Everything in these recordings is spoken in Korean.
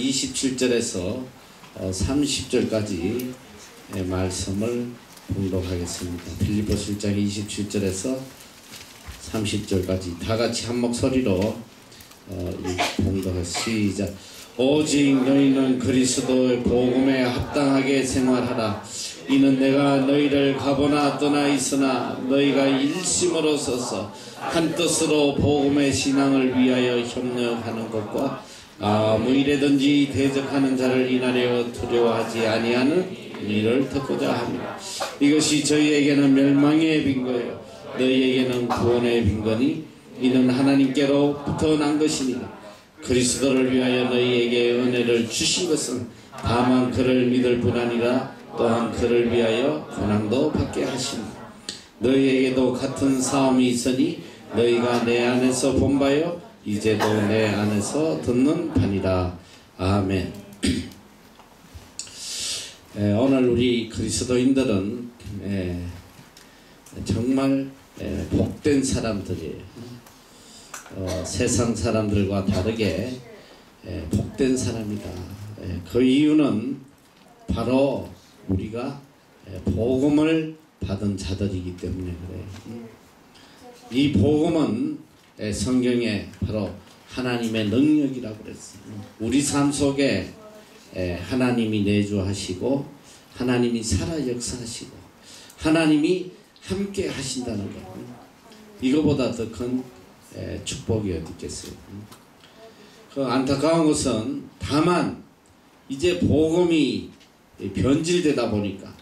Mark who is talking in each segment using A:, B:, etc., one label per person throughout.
A: 27절에서 30절까지 말씀을 봉독하겠습니다. 빌립보서 1장 27절에서 30절까지 다 같이 한 목소리로 봉독을 시작. 오직 너희는 그리스도의 복음에 합당하게 생활하라. 이는 내가 너희를 가보나 떠나 있으나 너희가 일심으로 서서 한뜻으로 복음의 신앙을 위하여 협력하는 것과 아무 일에든지 대적하는 자를 인하여 두려워하지 아니하는 일을 듣고자 합니다. 이것이 저희에게는 멸망의 빈거요 너희에게는 구원의 빈거니 이는 하나님께로부터 난 것이니라. 그리스도를 위하여 너희에게 은혜를 주신 것은 다만 그를 믿을 뿐 아니라 또한 그를 위하여 고난도 받게 하시니 너희에게도 같은 싸움이 있으니 너희가 내 안에서 본 바요 이제도 내 안에서 듣는 바니라. 아멘. 오늘 우리 그리스도인들은 정말 복된 사람들이에요. 세상 사람들과 다르게 복된 사람이다. 그 이유는 바로 우리가 복음을 받은 자들이기 때문에 그래요. 이 복음은 성경에 바로 하나님의 능력이라고 그랬어요. 우리 삶 속에 하나님이 내주하시고 하나님이 살아 역사하시고 하나님이 함께 하신다는 것, 이거보다 더 큰 축복이 어디 있겠어요. 그 안타까운 것은 다만 이제 복음이 변질되다 보니까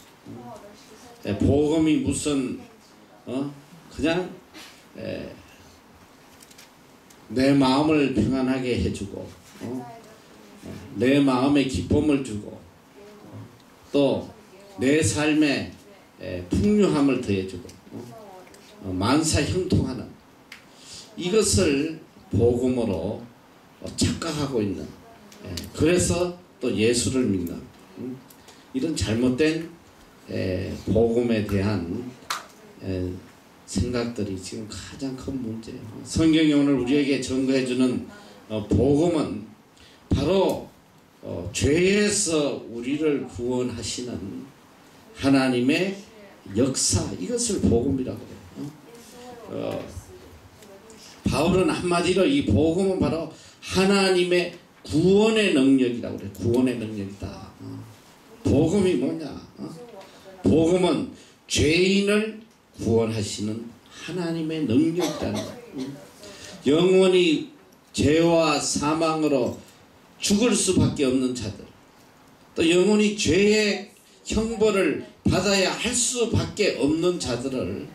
A: 복음이 무슨 그냥 내 마음을 평안하게 해주고 내 마음에 기쁨을 주고 또 내 삶에 풍요함을 더해주고 만사형통하는 이것을 복음으로 착각하고 있는, 그래서 또 예수를 믿는 이런 잘못된 복음에 대한 생각들이 지금 가장 큰 문제예요. 성경이 오늘 우리에게 증거해주는 복음은 바로 죄에서 우리를 구원하시는 하나님의 역사, 이것을 복음이라고 해요. 바울은 한마디로 이 복음은 바로 하나님의 구원의 능력이라고 그래요. 구원의 능력이다. 복음이 뭐냐? 복음은 죄인을 구원하시는 하나님의 능력이라는 거예요. 영원히 죄와 사망으로 죽을 수밖에 없는 자들, 또 영원히 죄의 형벌을 받아야 할 수밖에 없는 자들을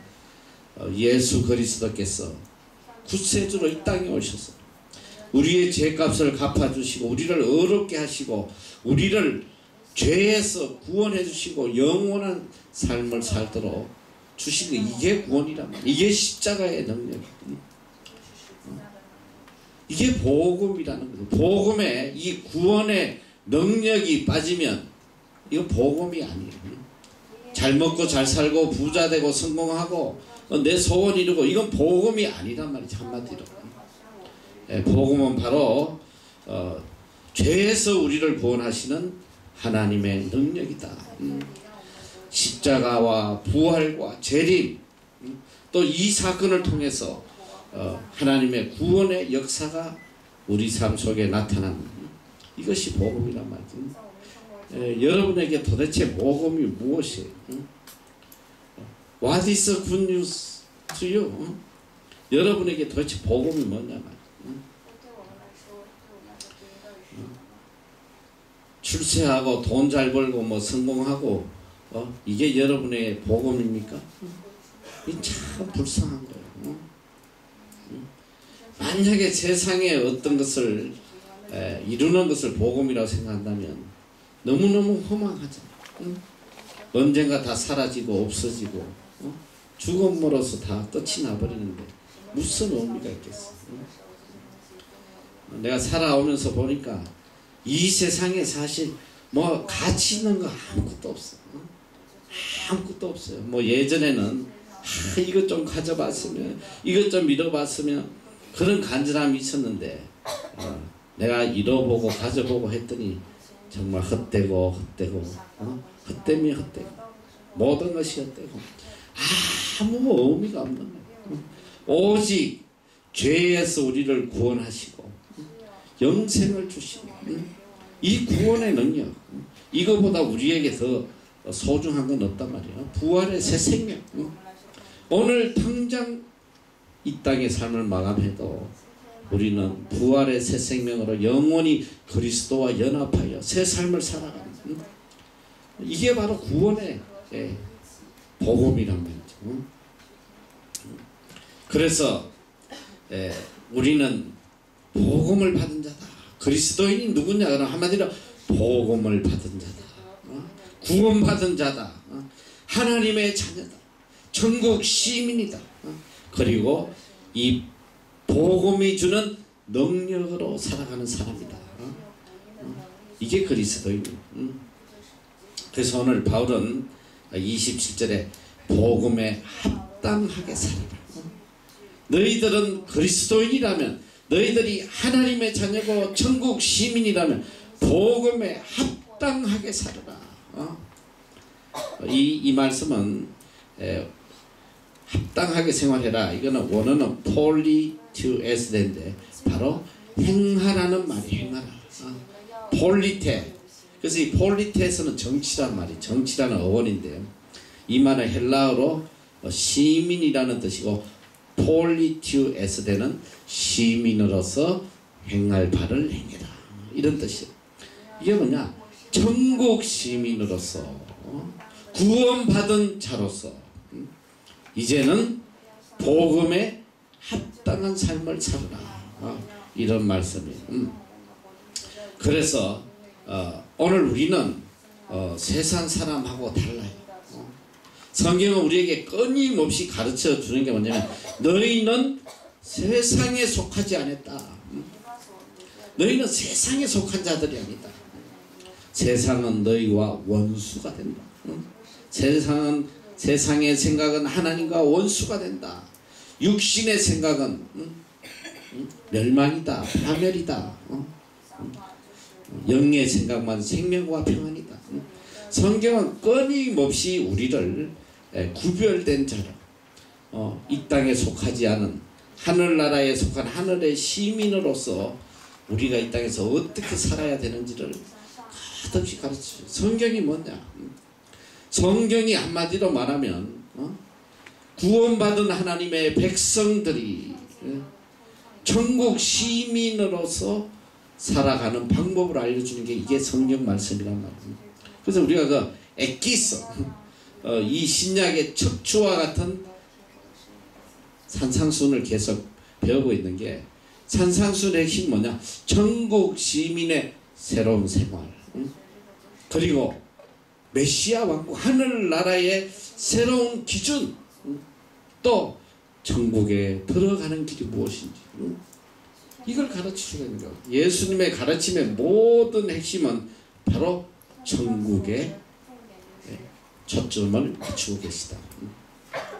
A: 예수 그리스도께서 구세주로 이 땅에 오셔서 우리의 죄값을 갚아주시고 우리를 의롭게 하시고 우리를 죄에서 구원해 주시고 영원한 삶을 살도록 주신 게 이게 구원이란 말이에요. 이게 십자가의 능력이에요. 이게 복음이라는 거죠. 복음에 이 구원의 능력이 빠지면 이거 복음이 아니에요. 잘 먹고 잘 살고 부자 되고 성공하고 내 소원 이루고 이건 복음이 아니란 말이죠. 한마디로 복음은 바로 죄에서 우리를 구원하시는 하나님의 능력이다. 십자가와 부활과 재림, 또 이 사건을 통해서 하나님의 구원의 역사가 우리 삶 속에 나타나는 이것이 복음이란 말이죠. 여러분에게 도대체 복음이 무엇이에요? What is the good news to you? 여러분에게 도대체 복음이 뭐냐 말이에요. 출세하고 돈 잘 벌고 뭐 성공하고 이게 여러분의 복음입니까? 이게 참 불쌍한 거예요. 만약에 세상에 어떤 것을 이루는 것을 복음이라고 생각한다면 너무너무 허망하잖아요. 언젠가 다 사라지고 없어지고 죽음으로써 다 끝이 나버리는데 무슨 의미가 있겠어. 내가 살아오면서 보니까 이 세상에 사실 뭐 가치 있는 거 아무것도 없어. 아무것도 없어요. 뭐 예전에는 이것 좀 가져봤으면 이것 좀 밀어봤으면 그런 간절함이 있었는데 내가 잃어보고 가져보고 했더니 정말 헛되고 헛됨이 헛되고 모든 것이 헛되고 아무 의미가 없는 거예요. 오직 죄에서 우리를 구원하시고 영생을 주시고 이 구원의 능력, 이거보다 우리에게 더 소중한 건 없단 말이에요. 부활의 새 생명. 오늘 당장 이 땅의 삶을 마감해도 우리는 부활의 새 생명으로 영원히 그리스도와 연합하여 새 삶을 살아가는, 이게 바로 구원의 복음이란 말이죠. 그래서 우리는 복음을 받은 자다. 그리스도인이 누구냐? 그럼 한마디로 복음을 받은 자다. 구원받은 자다. 하나님의 자녀다. 천국 시민이다. 그리고 이 복음이 주는 능력으로 살아가는 사람이다. 이게 그리스도입니다. 그래서 오늘 바울은 27절에 복음에 합당하게 살아라. 너희들은 그리스도인이라면, 너희들이 하나님의 자녀고 천국 시민이라면 복음에 합당하게 살아라. 이 말씀은 합당하게 생활해라. 이거는 원어는 폴리티우에스인데 바로 행하라는 말이 행하라. 폴리테. 그래서 이 폴리테에서는 정치란 말이, 정치라는 어원인데요. 이 말은 헬라어로 시민이라는 뜻이고 폴리티우에스는 시민으로서 행할 바를 행해라. 이런 뜻이에요. 이게 뭐냐? 천국 시민으로서 구원받은 자로서 이제는 복음에 합당한 삶을 살아라. 이런 말씀이에요. 그래서 오늘 우리는 세상 사람하고 달라요. 성경은 우리에게 끊임없이 가르쳐 주는 게 뭐냐면 너희는 세상에 속하지 않았다. 너희는 세상에 속한 자들이 아니다. 세상은 너희와 원수가 된다. 세상의 생각은 하나님과 원수가 된다. 육신의 생각은 멸망이다, 파멸이다. 영의 생각만 생명과 평안이다. 성경은 끊임없이 우리를 구별된 자로 이 땅에 속하지 않은 하늘나라에 속한 하늘의 시민으로서 우리가 이 땅에서 어떻게 살아야 되는지를 가득히 가르쳐줘요. 성경이 뭐냐? 성경이 한마디로 말하면 구원받은 하나님의 백성들이 천국 시민으로서 살아가는 방법을 알려주는 게 이게 성경 말씀이란 말입니다. 그래서 우리가 그 엑기스, 이 신약의 척추와 같은 산상순을 계속 배우고 있는 게, 산상순의 핵심이 뭐냐? 천국 시민의 새로운 생활, 그리고 메시아 왕국 하늘나라의 새로운 기준, 또 천국에 들어가는 길이 무엇인지, 이걸 가르치시고 있는 거예요. 예수님의 가르침의 모든 핵심은 바로 천국에 초점을 맞추고 계시다.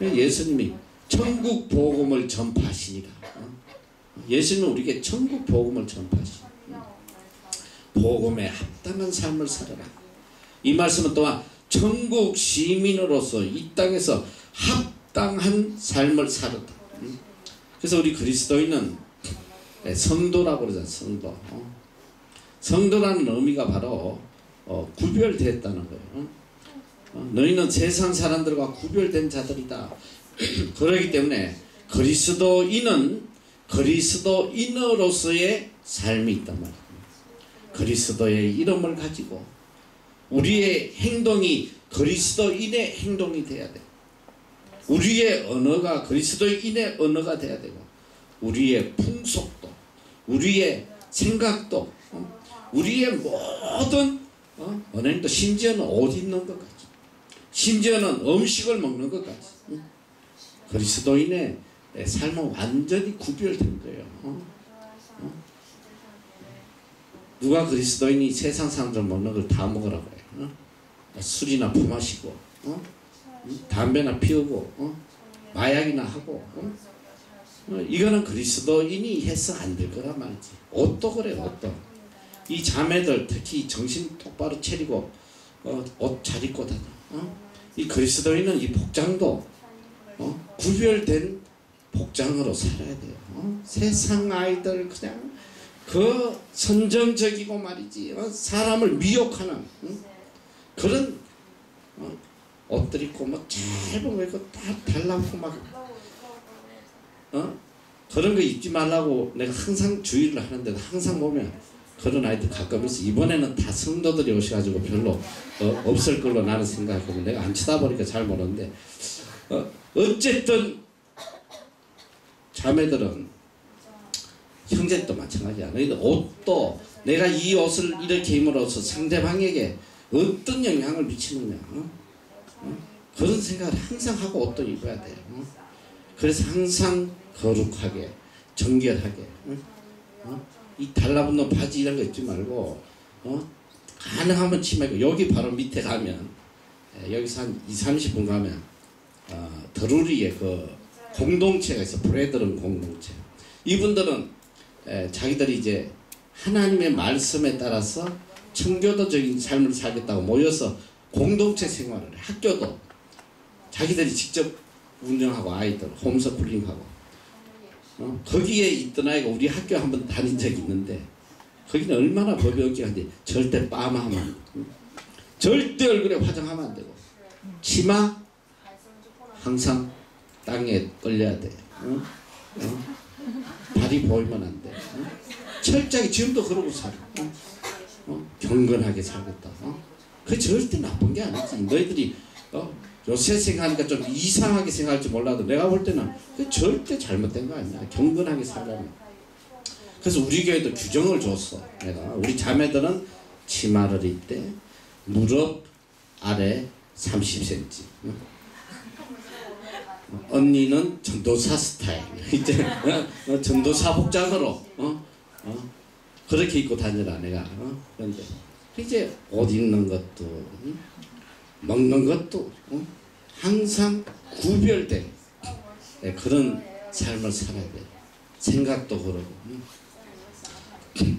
A: 예수님이 천국 복음을 전파하시니라. 예수님은 우리에게 천국 복음을 전파하시니라. 복음에 합당한 삶을 살아라. 이 말씀은 또한 천국 시민으로서 이 땅에서 합당한 삶을 살았다. 그래서 우리 그리스도인은 성도라고 그러잖아요. 성도. 성도라는 의미가 바로 구별됐다는 거예요. 너희는 세상 사람들과 구별된 자들이다. 그렇기 때문에 그리스도인은 그리스도인으로서의 삶이 있단 말이에요. 그리스도의 이름을 가지고 우리의 행동이 그리스도인의 행동이 돼야 돼요. 우리의 언어가 그리스도인의 언어가 돼야 되고, 우리의 풍속도, 우리의 생각도, 우리의 모든 언행도, 심지어는 옷 입는 것까지, 심지어는 음식을 먹는 것까지 그리스도인의 삶은 완전히 구별된 거예요. 누가 그리스도인이 세상 사람들 먹는 걸 다 먹으라고 해요? 술이나 퍼마시고, 담배나 피우고, 마약이나 하고, 이거는 그리스도인이 해서 안 될 거란 말이지. 옷도 그래, 옷도. 이 자매들 특히 정신 똑바로 차리고 옷 잘 입고 다녀. 이 그리스도인은 이 복장도 구별된 복장으로 살아야 돼요. 세상 아이들 그냥 그 선정적이고 말이지 사람을 미혹하는 그런 옷들 입고 뭐 짧은 거 입고 딱 달라붙고 막 그런 거 입지 말라고 내가 항상 주의를 하는데 항상 보면 그런 아이들 가끔 있어. 이번에는 다 성도들이 오셔가지고 별로 없을 걸로 나는 생각하고 내가 안 쳐다보니까 잘 모르는데 어쨌든 자매들은 형제도 마찬가지야. 너희들 옷도 내가 이 옷을 이렇게 입음으로써 상대방에게 어떤 영향을 미치느냐 그런 생각을 항상 하고 옷도 입어야 돼요. 그래서 항상 거룩하게 정결하게 이 달라붙는 바지 이런 거 입지 말고 가능하면 치마 입고 여기 바로 밑에 가면 여기서 한 20-30분 가면 드루리의 그 공동체가 있어. 브레드런 공동체. 이분들은 자기들이 이제 하나님의 말씀에 따라서 청교도적인 삶을 살겠다고 모여서 공동체 생활을 해. 학교도 자기들이 직접 운영하고 아이들 홈스쿨링하고 거기에 있던 아이가 우리 학교 한번 다닌 적이 있는데 거기는 얼마나 법이 엄격한데 절대 빠마하면 안 돼. 절대 얼굴에 화장하면 안 되고 치마 항상 땅에 걸려야 돼. 발이 보이면 안 돼. 철저하게 지금도 그러고 살아. 경건하게 살겠다. 그게 절대 나쁜 게 아니지. 너희들이 요새 생각하니까 좀 이상하게 생각할지 몰라도 내가 볼 때는 그게 절대 잘못된 거 아니야. 경건하게 살려면. 그래서 우리 교회도 규정을 줬어. 내가 우리 자매들은 치마를 입되 무릎 아래 30cm. 언니는 전도사 스타일. 이제 전도사 복장으로 그렇게 입고 다니라 내가. 그런데 이제 옷 입는 것도 먹는 것도 항상 구별된 그런 삶을 살아야 돼. 생각도 그러고.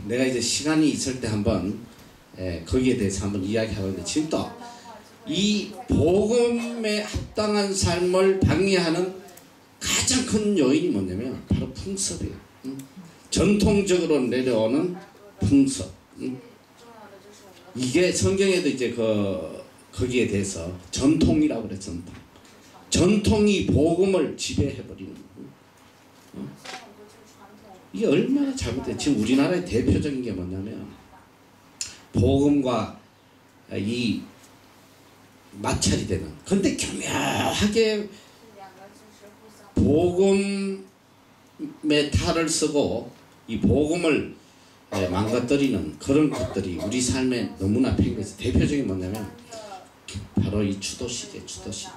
A: 내가 이제 시간이 있을 때 한번 거기에 대해서 한번 이야기하는데 지금 또 이 복음에 합당한 삶을 방해하는 가장 큰 요인이 뭐냐면 바로 풍습이에요. 전통적으로 내려오는 풍습. 이게 성경에도 이제 거기에 대해서 전통이라고 그래. 전통이 복음을 지배해버리는 이게 얼마나 잘못돼. 지금 우리나라의 대표적인 게 뭐냐면 복음과 이 마찰이 되는. 근데 교묘하게 복음의 탈을 쓰고 이 복음을 망가뜨리는 그런 것들이 우리 삶에 너무나 팽배해서 대표적인 뭐냐면 바로 이 추도식이에요. 추도식.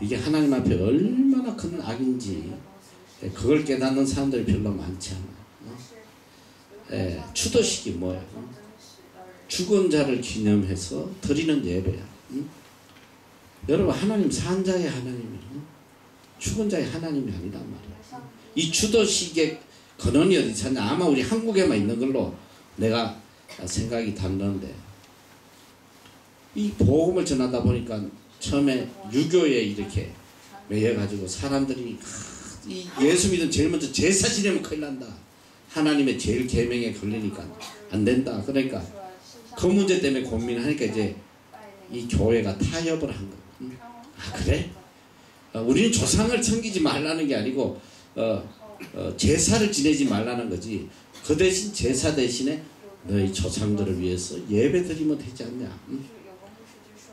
A: 이게 하나님 앞에 얼마나 큰 악인지 그걸 깨닫는 사람들이 별로 많지 않아요. 추도식이 뭐예요? 죽은 자를 기념해서 드리는 예배야. 여러분 하나님 산자의 하나님이에요. 죽은 자의 하나님이 아니란 말이에요. 이 추도식의 근원이 어디 있었냐? 아마 우리 한국에만 있는 걸로 내가 생각이 담는데 이 복음을 전하다 보니까 처음에 유교에 이렇게 매여가지고 사람들이 이 예수 믿으면 제일 먼저 제사 지내면 큰일 난다. 하나님의 제일 계명에 걸리니까 안 된다. 그러니까 그 문제 때문에 고민하니까 이제 이 교회가 타협을 한 거예요. 아 그래? 우리는 조상을 섬기지 말라는 게 아니고 제사를 지내지 말라는 거지. 그 대신 제사 대신에 너희 조상들을 위해서 예배 드리면 되지 않냐.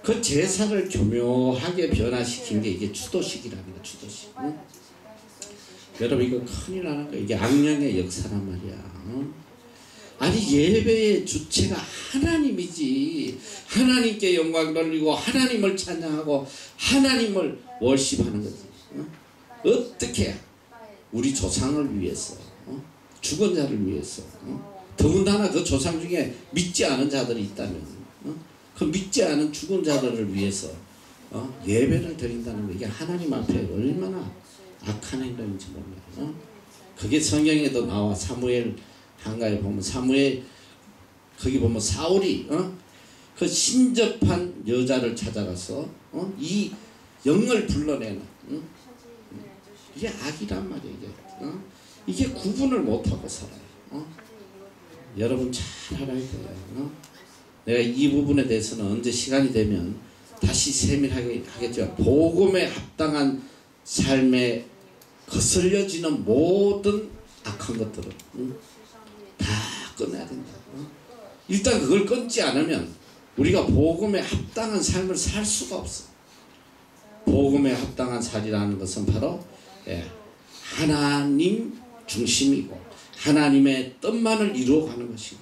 A: 그 제사를 교묘하게 변화시킨 게 이게 추도식이랍니다. 추도식. 여러분 이거 큰일 나는 거야. 이게 악령의 역사란 말이야. 아니 예배의 주체가 하나님이지. 하나님께 영광 돌리고 하나님을 찬양하고 하나님을 월십하는 거지. 어떻게 우리 조상을 위해서 죽은 자를 위해서 더군다나 그 조상 중에 믿지 않은 자들이 있다면 그 믿지 않은 죽은 자들을 위해서 예배를 드린다는 거 이게 하나님 앞에 얼마나 악한 행동인지 몰라요. 그게 성경에도 나와. 사무엘 한가에 보면 사무엘 거기 보면 사울이 그 신접한 여자를 찾아가서 이 영을 불러내는 이게 악이란 말이에요. 이게 구분을 못하고 살아요. 여러분 잘 알아야 돼요. 내가 이 부분에 대해서는 언제 시간이 되면 다시 세밀하게 하겠지만 복음에 합당한 삶에 거슬려지는 모든 악한 것들은 다 끊어야 된다. 일단 그걸 끊지 않으면 우리가 복음에 합당한 삶을 살 수가 없어. 복음에 합당한 살이라는 것은 바로 하나님 중심이고 하나님의 뜻만을 이루어가는 것이고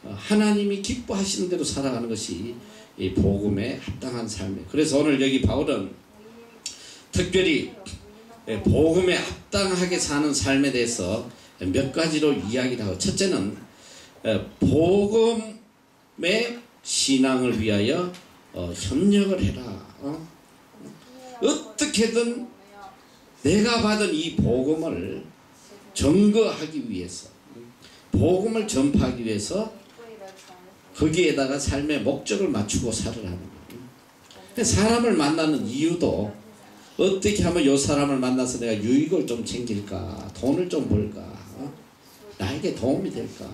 A: 하나님이 기뻐하시는 대로 살아가는 것이 이 복음에 합당한 삶이에요. 그래서 오늘 여기 바울은 특별히 복음에 합당하게 사는 삶에 대해서 몇 가지로 이야기를 하고, 첫째는 복음의 신앙을 위하여 협력을 해라. 어떻게든 내가 받은 이 복음을 증거하기 위해서, 복음을 전파하기 위해서 거기에다가 삶의 목적을 맞추고 살으라는 거예요. 사람을 만나는 이유도 어떻게 하면 이 사람을 만나서 내가 유익을 좀 챙길까, 돈을 좀 벌까, 나에게 도움이 될까,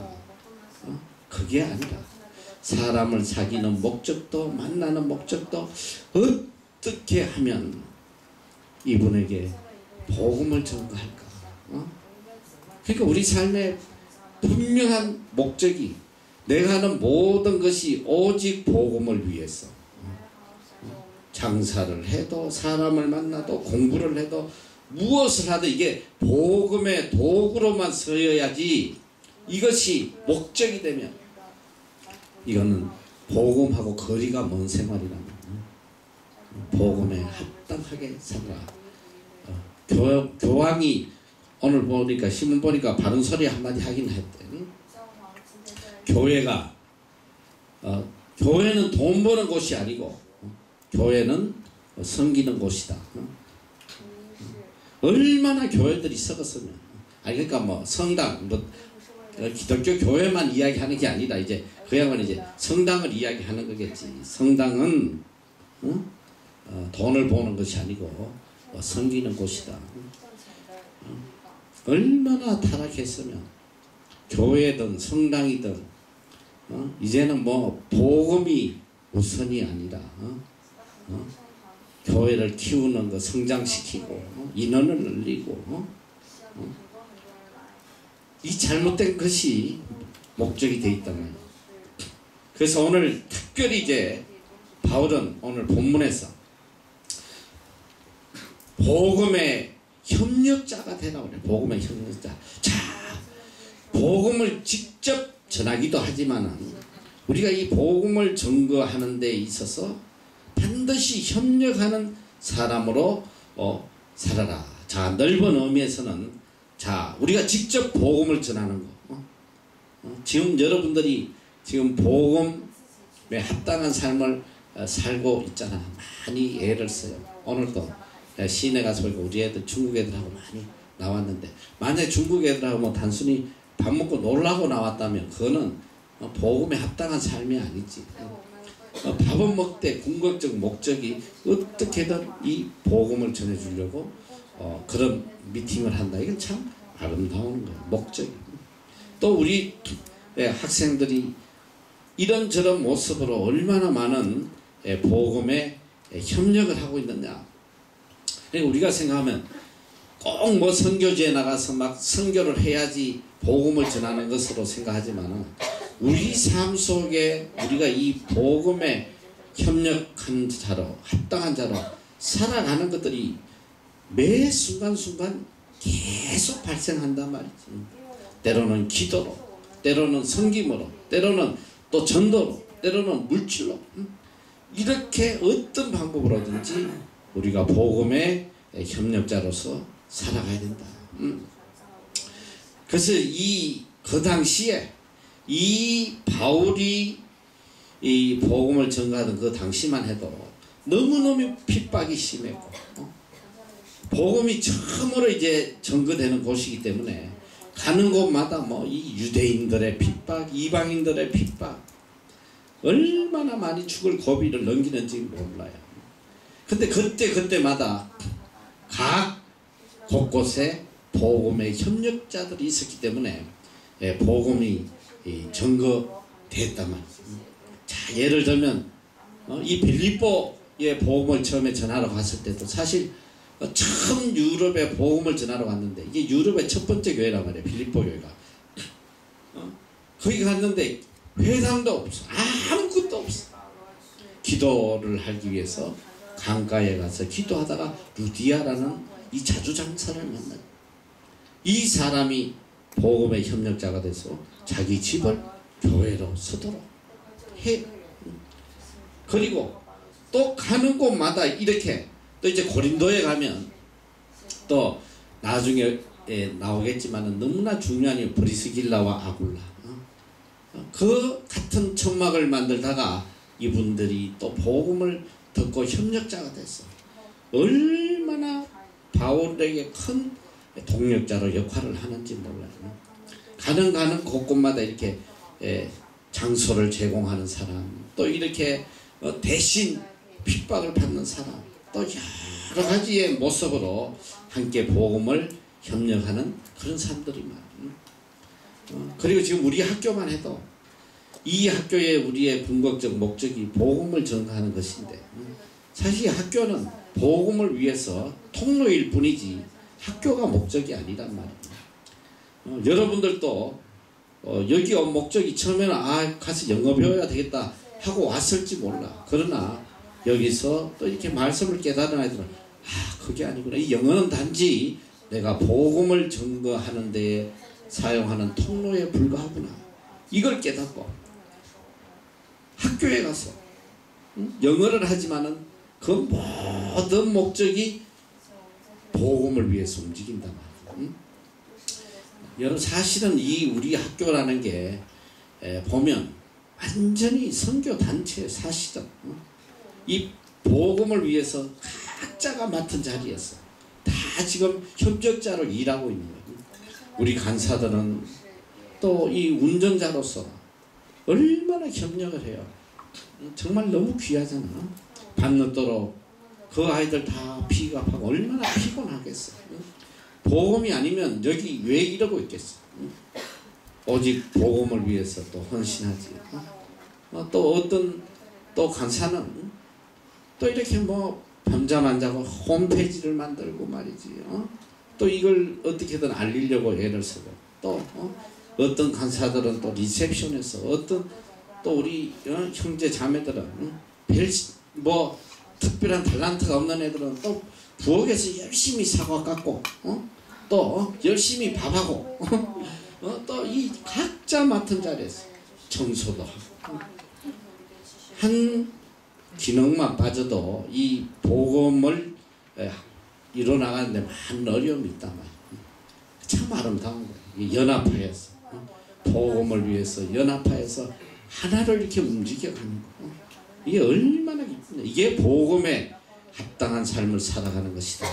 A: 그게 아니라 사람을 사귀는 목적도, 만나는 목적도 어떻게 하면 이분에게 복음을 전가할까. 그러니까 우리 삶의 분명한 목적이, 내가 하는 모든 것이 오직 복음을 위해서, 장사를 해도 사람을 만나도 공부를 해도 무엇을 하든 이게 복음의 도구로만 쓰여야지, 이것이 목적이 되면 이거는 복음하고 거리가 먼 생활이라면 복음에 합당하게 살아. 교황이 오늘 보니까 신문 보니까 바른 소리 한마디 하긴 했대. 교회가 교회는 돈 버는 곳이 아니고 교회는 섬기는 곳이다. 얼마나 교회들이 썩었으면, 그러니까 뭐 성당, 뭐 기독교 교회만 이야기하는 게 아니라 이제 그야말로 이제 성당을 이야기하는 거겠지. 성당은 돈을 버는 것이 아니고 섬기는 곳이다. 얼마나 타락했으면 교회든 성당이든 이제는 뭐 복음이 우선이 아니라 교회를 키우는 거, 성장시키고 인원을 늘리고 이 잘못된 것이 목적이 되어 있단 말이에요. 그래서 오늘 특별히 이제 바울은 오늘 본문에서 복음의 협력자가 되라고 그래요. 복음의 협력자. 자, 복음을 직접 전하기도 하지만 우리가 이 복음을 증거하는 데 있어서 반드시 협력하는 사람으로 살아라. 자, 넓은 의미에서는 자, 우리가 직접 복음을 전하는 거. 지금 여러분들이 지금 복음에 합당한 삶을 살고 있잖아. 많이 애를 써요. 오늘도 시내 가서 보니까 우리 애들, 중국 애들하고 많이 나왔는데, 만약에 중국 애들하고 뭐 단순히 밥 먹고 놀라고 나왔다면 그거는 복음에 합당한 삶이 아니지. 밥은 먹되 궁극적 목적이 어떻게든 이 복음을 전해주려고 그런 미팅을 한다. 이건 참 아름다운 거예요. 목적이. 또 우리 학생들이 이런저런 모습으로 얼마나 많은 복음에 협력을 하고 있느냐. 그러니까 우리가 생각하면 꼭 뭐 선교지에 나가서 막 선교를 해야지 복음을 전하는 것으로 생각하지만 우리 삶 속에 우리가 이 복음에 협력한 자로, 합당한 자로 살아가는 것들이 매 순간순간 계속 발생한단 말이지. 때로는 기도로, 때로는 섬김으로, 때로는 또 전도로, 때로는 물질로, 이렇게 어떤 방법으로든지 우리가 복음의 협력자로서 살아가야 된다. 그래서 그 당시에 이 바울이 이 복음을 전가하던 그 당시만 해도 너무너무 핍박이 심했고 복음이 처음으로 이제 전거되는 곳이기 때문에 가는 곳마다 뭐 이 유대인들의 핍박, 이방인들의 핍박, 얼마나 많이 죽을 고비를 넘기는지 몰라요. 근데 그때마다 각 곳곳에 복음의 협력자들이 있었기 때문에 복음이 전거됐단 말이에요. 자, 예를 들면 이 빌립보에 복음을 처음에 전하러 갔을 때도 사실 처음 유럽에 복음을 전하러 갔는데 이게 유럽의 첫 번째 교회란 말이에요. 빌립보 교회가. 거기 갔는데 회당도 없어. 아무것도 없어. 기도를 하기 위해서 강가에 가서 기도하다가 루디아라는 이 자주장사를 만나요. 이 사람이 복음의 협력자가 돼서 자기 집을 교회로 쓰도록 해. 그리고 또 가는 곳마다 이렇게 또 이제 고린도에 가면 또 나중에 나오겠지만 너무나 중요한 이 브리스길라와 아굴라 그 같은 천막을 만들다가 이분들이 또 복음을 듣고 협력자가 됐어. 얼마나 바울에게 큰 동력자로 역할을 하는지 몰라요. 가는 곳곳마다 이렇게 장소를 제공하는 사람, 또 이렇게 대신 핍박을 받는 사람, 또 여러 가지의 모습으로 함께 복음을 협력하는 그런 사람들이 많아요. 그리고 지금 우리 학교만 해도 이 학교의 우리의 궁극적 목적이 복음을 전하는 것인데 사실 학교는 복음을 위해서 통로일 뿐이지 학교가 목적이 아니란 말이에요. 여러분들도 여기 온 목적이 처음에는 가서 영어 배워야 되겠다 하고 왔을지 몰라. 그러나 여기서 또 이렇게 말씀을 깨달은 아이들은 그게 아니구나. 이 영어는 단지 내가 복음을 전거하는 데에 사용하는 통로에 불과하구나. 이걸 깨닫고 학교에 가서 영어를 하지만은 그 모든 목적이 복음을 위해서 움직인단 말이에요. 여러분 사실은 이 우리 학교라는 게 보면 완전히 선교 단체 사실은 이 복음을 위해서 각자가 맡은 자리에서 다 지금 협력자로 일하고 있는 거예요. 우리 간사들은 또 이 운전자로서 얼마나 협력을 해요. 정말 너무 귀하잖아. 밤늦도록 그 아이들 다 피갑하고 얼마나 피곤하겠어. 복음이 아니면 여기 왜 이러고 있겠어. 오직 복음을 위해서 또 헌신하지. 또 어떤 또 간사는 또 이렇게 뭐 밤잠 안 자고 홈페이지를 만들고 말이지. 또 이걸 어떻게든 알리려고 애를 쓰고 또 어떤 간사들은 또 리셉션에서 어떤 또 우리 형제 자매들은 뭐 특별한 탤런트가 없는 애들은 또 부엌에서 열심히 사과 깎고 또 열심히 밥하고 또 이 각자 맡은 자리에서 청소도 하고 한 기능만 빠져도 이 복음을 이뤄나가는데 많은 어려움이 있단 말이에요. 참 아름다운 거예요. 연합하여서 복음을 위해서 연합하여서 하나를 이렇게 움직여가는 거. 이게 얼마나 기쁜데 이게 복음에 합당한 삶을 살아가는 것이다.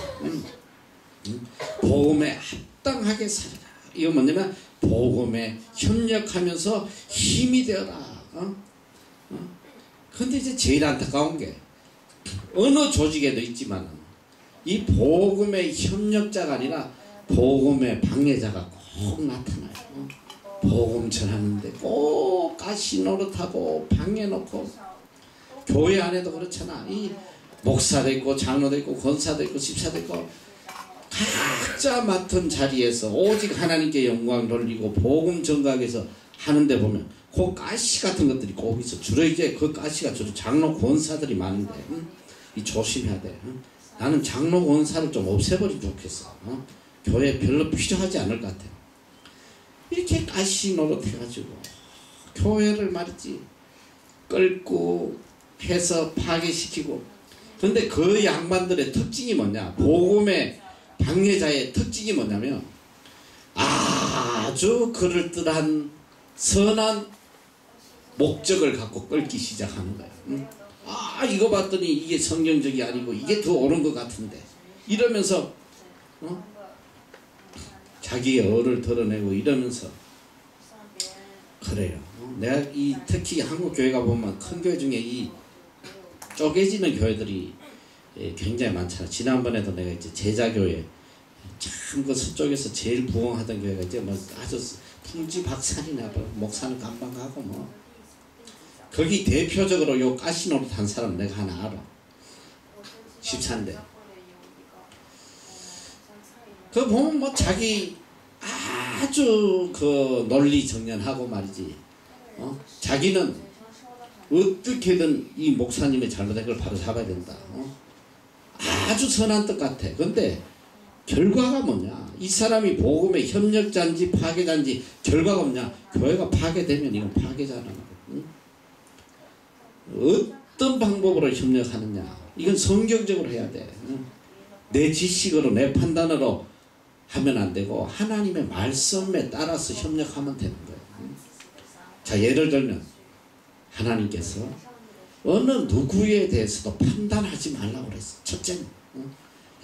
A: 복음에 합당하게 살아라. 이거 뭐냐면 복음에 협력하면서 힘이 되어라. 근데 이제 제일 안타까운 게 어느 조직에도 있지만 이 복음의 협력자가 아니라 복음의 방해자가 꼭 나타나요. 복음 전하는데 꼭 가시 노릇하고 방해놓고 교회 안에도 그렇잖아. 이 목사도 있고 장로도 있고 권사도 있고 집사도 있고 각자 맡은 자리에서 오직 하나님께 영광 돌리고 복음 전가하기 위해서 하는데 보면 그 가시 같은 것들이 꼭 있어. 주로 이제 그 가시가 주로 장로 권사들이 많은데 이 조심해야 돼. 나는 장로 권사를 좀 없애버리면 좋겠어. 교회에 별로 필요하지 않을 것 같아. 이렇게 가시 노릇해가지고 교회를 말이지 끌고 해서 파괴시키고. 근데 그 양반들의 특징이 뭐냐, 복음의 방해자의 특징이 뭐냐면 아주 그럴듯한 선한 목적을 갖고 끌기 시작하는 거예요. 이거 봤더니 이게 성경적이 아니고 이게 더 옳은 것 같은데 이러면서 자기의 얼을 드러내고 이러면서 그래요. 내가 특히 한국 교회가 보면 큰 교회 중에 이 쪼개지는 교회들이 굉장히 많잖아. 지난번에도 내가 이제 제자교회 참 그 서쪽에서 제일 부흥하던 교회가 이제 뭐 아주 풍지박산이나 목사는 감방 가고 뭐 거기 대표적으로 요 가시노릇 한 사람 내가 하나 알아. 14인데 그 보면 뭐 자기 아주 그 논리 정연하고 말이지. 자기는 어떻게든 이 목사님의 잘못된 걸 바로 잡아야 된다. 아주 선한 뜻 같아. 근데 결과가 뭐냐? 이 사람이 복음의 협력자인지 파괴자인지 결과가 뭐냐? 교회가 파괴되면 이건 파괴자라는 거거든. 어떤 방법으로 협력하느냐? 이건 성경적으로 해야 돼. 내 지식으로 내 판단으로 하면 안 되고 하나님의 말씀에 따라서 협력하면 되는 거예요. 자, 예를 들면 하나님께서 어느 누구에 대해서도 판단하지 말라고 그랬어. 첫째는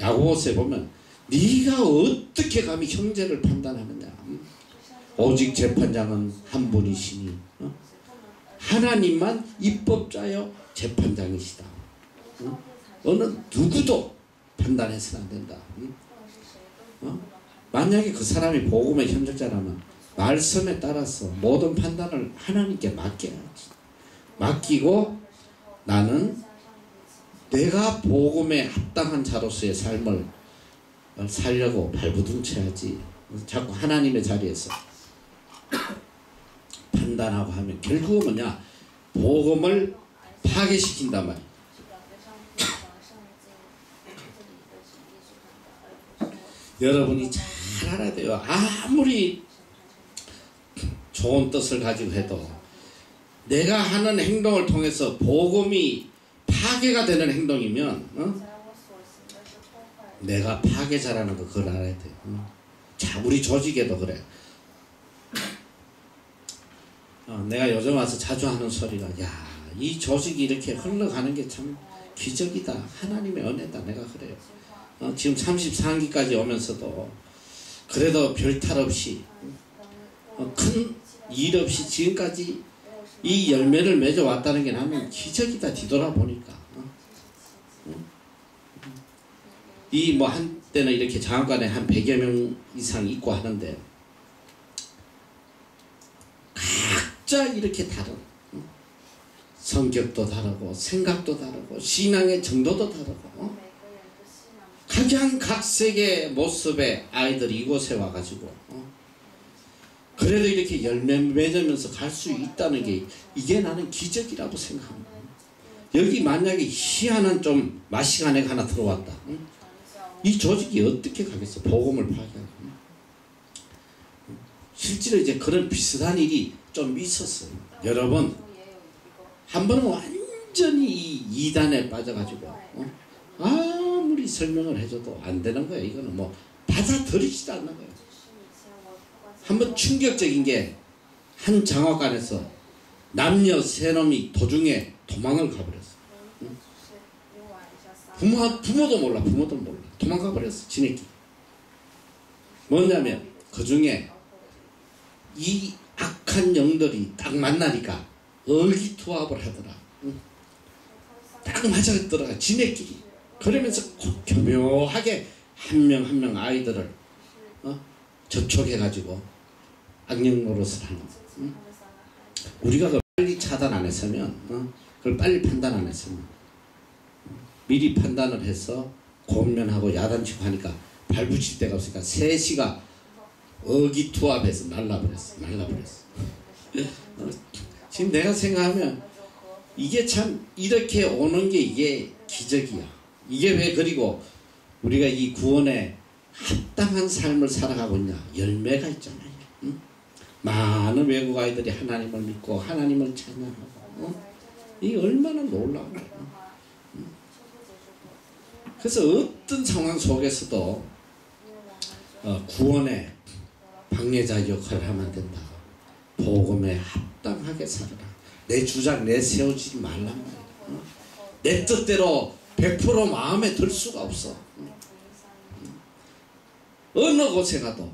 A: 야고보서에 보면 네가 어떻게 감히 형제를 판단하느냐. 오직 재판장은 한 분이시니 하나님만 입법자여 재판장이시다. 어느 누구도 판단해서는 안 된다. 만약에 그 사람이 복음의 협력자라면 말씀에 따라서 모든 판단을 하나님께 맡겨야지. 맡기고 나는 내가 복음에 합당한 자로서의 삶을 살려고 발부둥쳐야지. 자꾸 하나님의 자리에서 판단하고 하면 결국은 뭐냐? 복음을 파괴시킨단 말이야. 여러분이 잘 알아야 돼요. 아무리 좋은 뜻을 가지고 해도 내가 하는 행동을 통해서 복음이 파괴가 되는 행동이면 내가 파괴자라는 거 그걸 알아야 돼. 자, 우리 조직에도 그래. 내가 요즘 와서 자주 하는 소리가 야, 이 조직이 이렇게 흘러가는 게 참 기적이다. 하나님의 은혜다. 내가 그래요. 지금 34기까지 오면서도 그래도 별탈 없이 큰 일 없이 지금까지 이 열매를 맺어왔다는 게 나는 기적이다. 뒤돌아보니까 이 뭐 한때는 이렇게 장학관에 한 100여 명 이상 있고 하는데 각자 이렇게 다른 성격도 다르고 생각도 다르고 신앙의 정도도 다르고 가장 각색의 모습의 아이들이 이곳에 와가지고 그래도 이렇게 열매 맺으면서 갈 수 있다는 게 이게 나는 기적이라고 생각합니다. 여기 만약에 희한한 좀 마시가 내가 하나 들어왔다. 이 조직이 어떻게 가겠어? 복음을 파괴하고. 실제로 이제 그런 비슷한 일이 좀 있었어요. 여러분, 한 번은 완전히 이 이단에 빠져가지고 아무리 설명을 해줘도 안 되는 거예요. 이거는 뭐 받아들이지도 않는 거예요. 한번 충격적인 게 한 장학관에서 남녀 세 놈이 도중에 도망을 가버렸어. 부모도 몰라. 도망가 버렸어. 지네끼리. 뭐냐면 그 중에 이 악한 영들이 딱 만나니까 의기투합을 하더라. 딱 맞아들어가 지네끼리. 그러면서 교묘하게 한 명 한 명 아이들을 접촉해가지고 악령 노릇을 하는. 우리가 그 빨리 차단 안 했으면 그걸 빨리 판단 안 했으면 미리 판단을 해서 권면하고 야단치고 하니까 발붙일 데가 없으니까 셋이가 의기투합해서 날라버렸어. 지금 내가 생각하면 이게 참 이렇게 오는 게 이게 기적이야. 이게 왜 그리고 우리가 이 구원에 합당한 삶을 살아가고 있냐. 열매가 있잖아요. 응? 많은 외국 아이들이 하나님을 믿고 하나님을 찬양하고 이게 얼마나 놀라운 거야. 응? 그래서 어떤 상황 속에서도 구원의 방해자 역할을 하면 안 된다. 복음에 합당하게 살아라. 내 주장 내세우지 말란 말이야. 내 뜻대로 100% 마음에 들 수가 없어. 어느 곳에 가도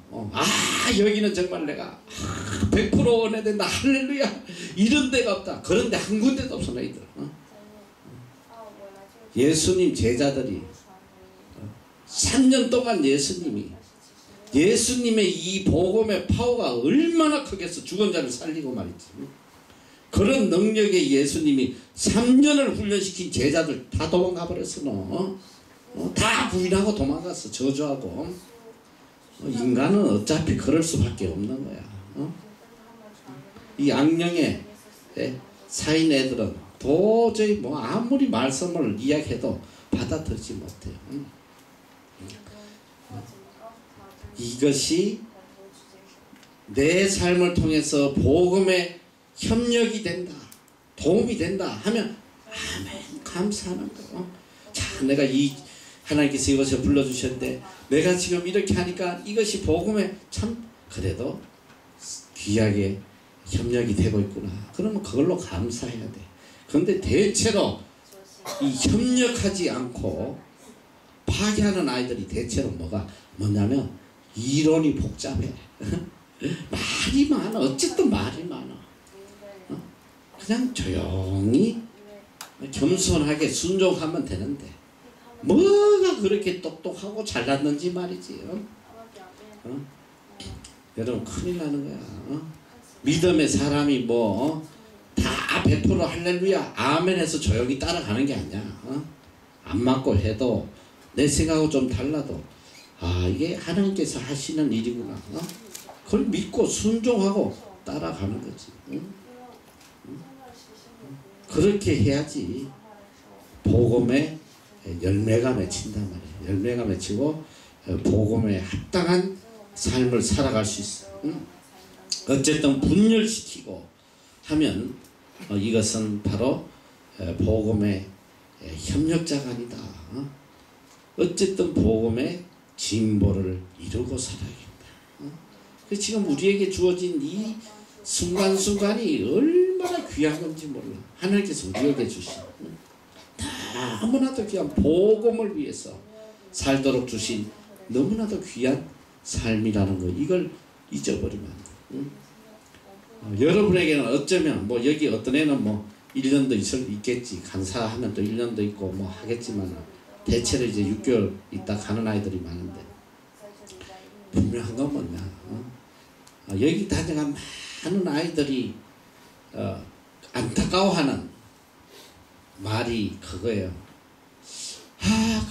A: 여기는 정말 내가 100% 원해야 된다 할렐루야 이런 데가 없다. 그런 데 한 군데도 없어 너희들. 예수님 제자들이 3년 동안 예수님의 이 복음의 파워가 얼마나 크겠어. 죽은 자를 살리고 말이지. 그런 능력의 예수님이 3년을 훈련시킨 제자들 다 도망가 버렸어. 다 부인하고 도망갔어. 저주하고. 인간은 어차피 그럴 수밖에 없는 거야. 이 악령의 사인 애들은 도저히 뭐 아무리 말씀을 이야기해도 받아들이지 못해요. 이것이 내 삶을 통해서 복음에 협력이 된다, 도움이 된다 하면 아멘 감사하는 거예요. 자, 내가 하나님께서 이것을 불러주셨는데 내가 지금 이렇게 하니까 이것이 복음에 참 그래도 귀하게 협력이 되고 있구나. 그러면 그걸로 감사해야 돼. 그런데 대체로 이 협력하지 않고 파괴하는 아이들이 대체로 뭐냐면 이론이 복잡해. 말이 많아. 어쨌든 말이 많아. 그냥 조용히 겸손하게 순종하면 되는데 뭐가 그렇게 똑똑하고 잘났는지 말이지. 여러분 큰일 나는 거야. 믿음의 사람이 다 100% 할렐루야 아멘 해서 조용히 따라가는 게 아니야. 안 맞고 해도 내 생각하고 좀 달라도 이게 하나님께서 하시는 일이구나. 그걸 믿고 순종하고 따라가는 거지. 그렇게 해야지 복음의 열매가 맺힌단 말이에요. 열매가 맺히고 복음에 합당한 삶을 살아갈 수 있어. 어쨌든 분열시키고 하면 이것은 바로 복음의 협력자가 아니다. 어쨌든 복음의 진보를 이루고 살아야겠다. 지금 우리에게 주어진 이 순간순간이 얼마나 귀한 건지 몰라. 하나님께서 우리에게 주신 너무나도 귀한 복음을 위해서 살도록 주신 너무나도 귀한 삶이라는 거, 이걸 잊어버리면 안 돼. 여러분에게는 어쩌면 여기 어떤 애는 1년도 있겠지. 간사하면 또 1년도 있고 하겠지만 대체로 이제 6개월 있다 가는 아이들이 많은데 분명한 건 뭐냐, 여기 다녀간 많은 아이들이 안타까워하는 말이 그거예요.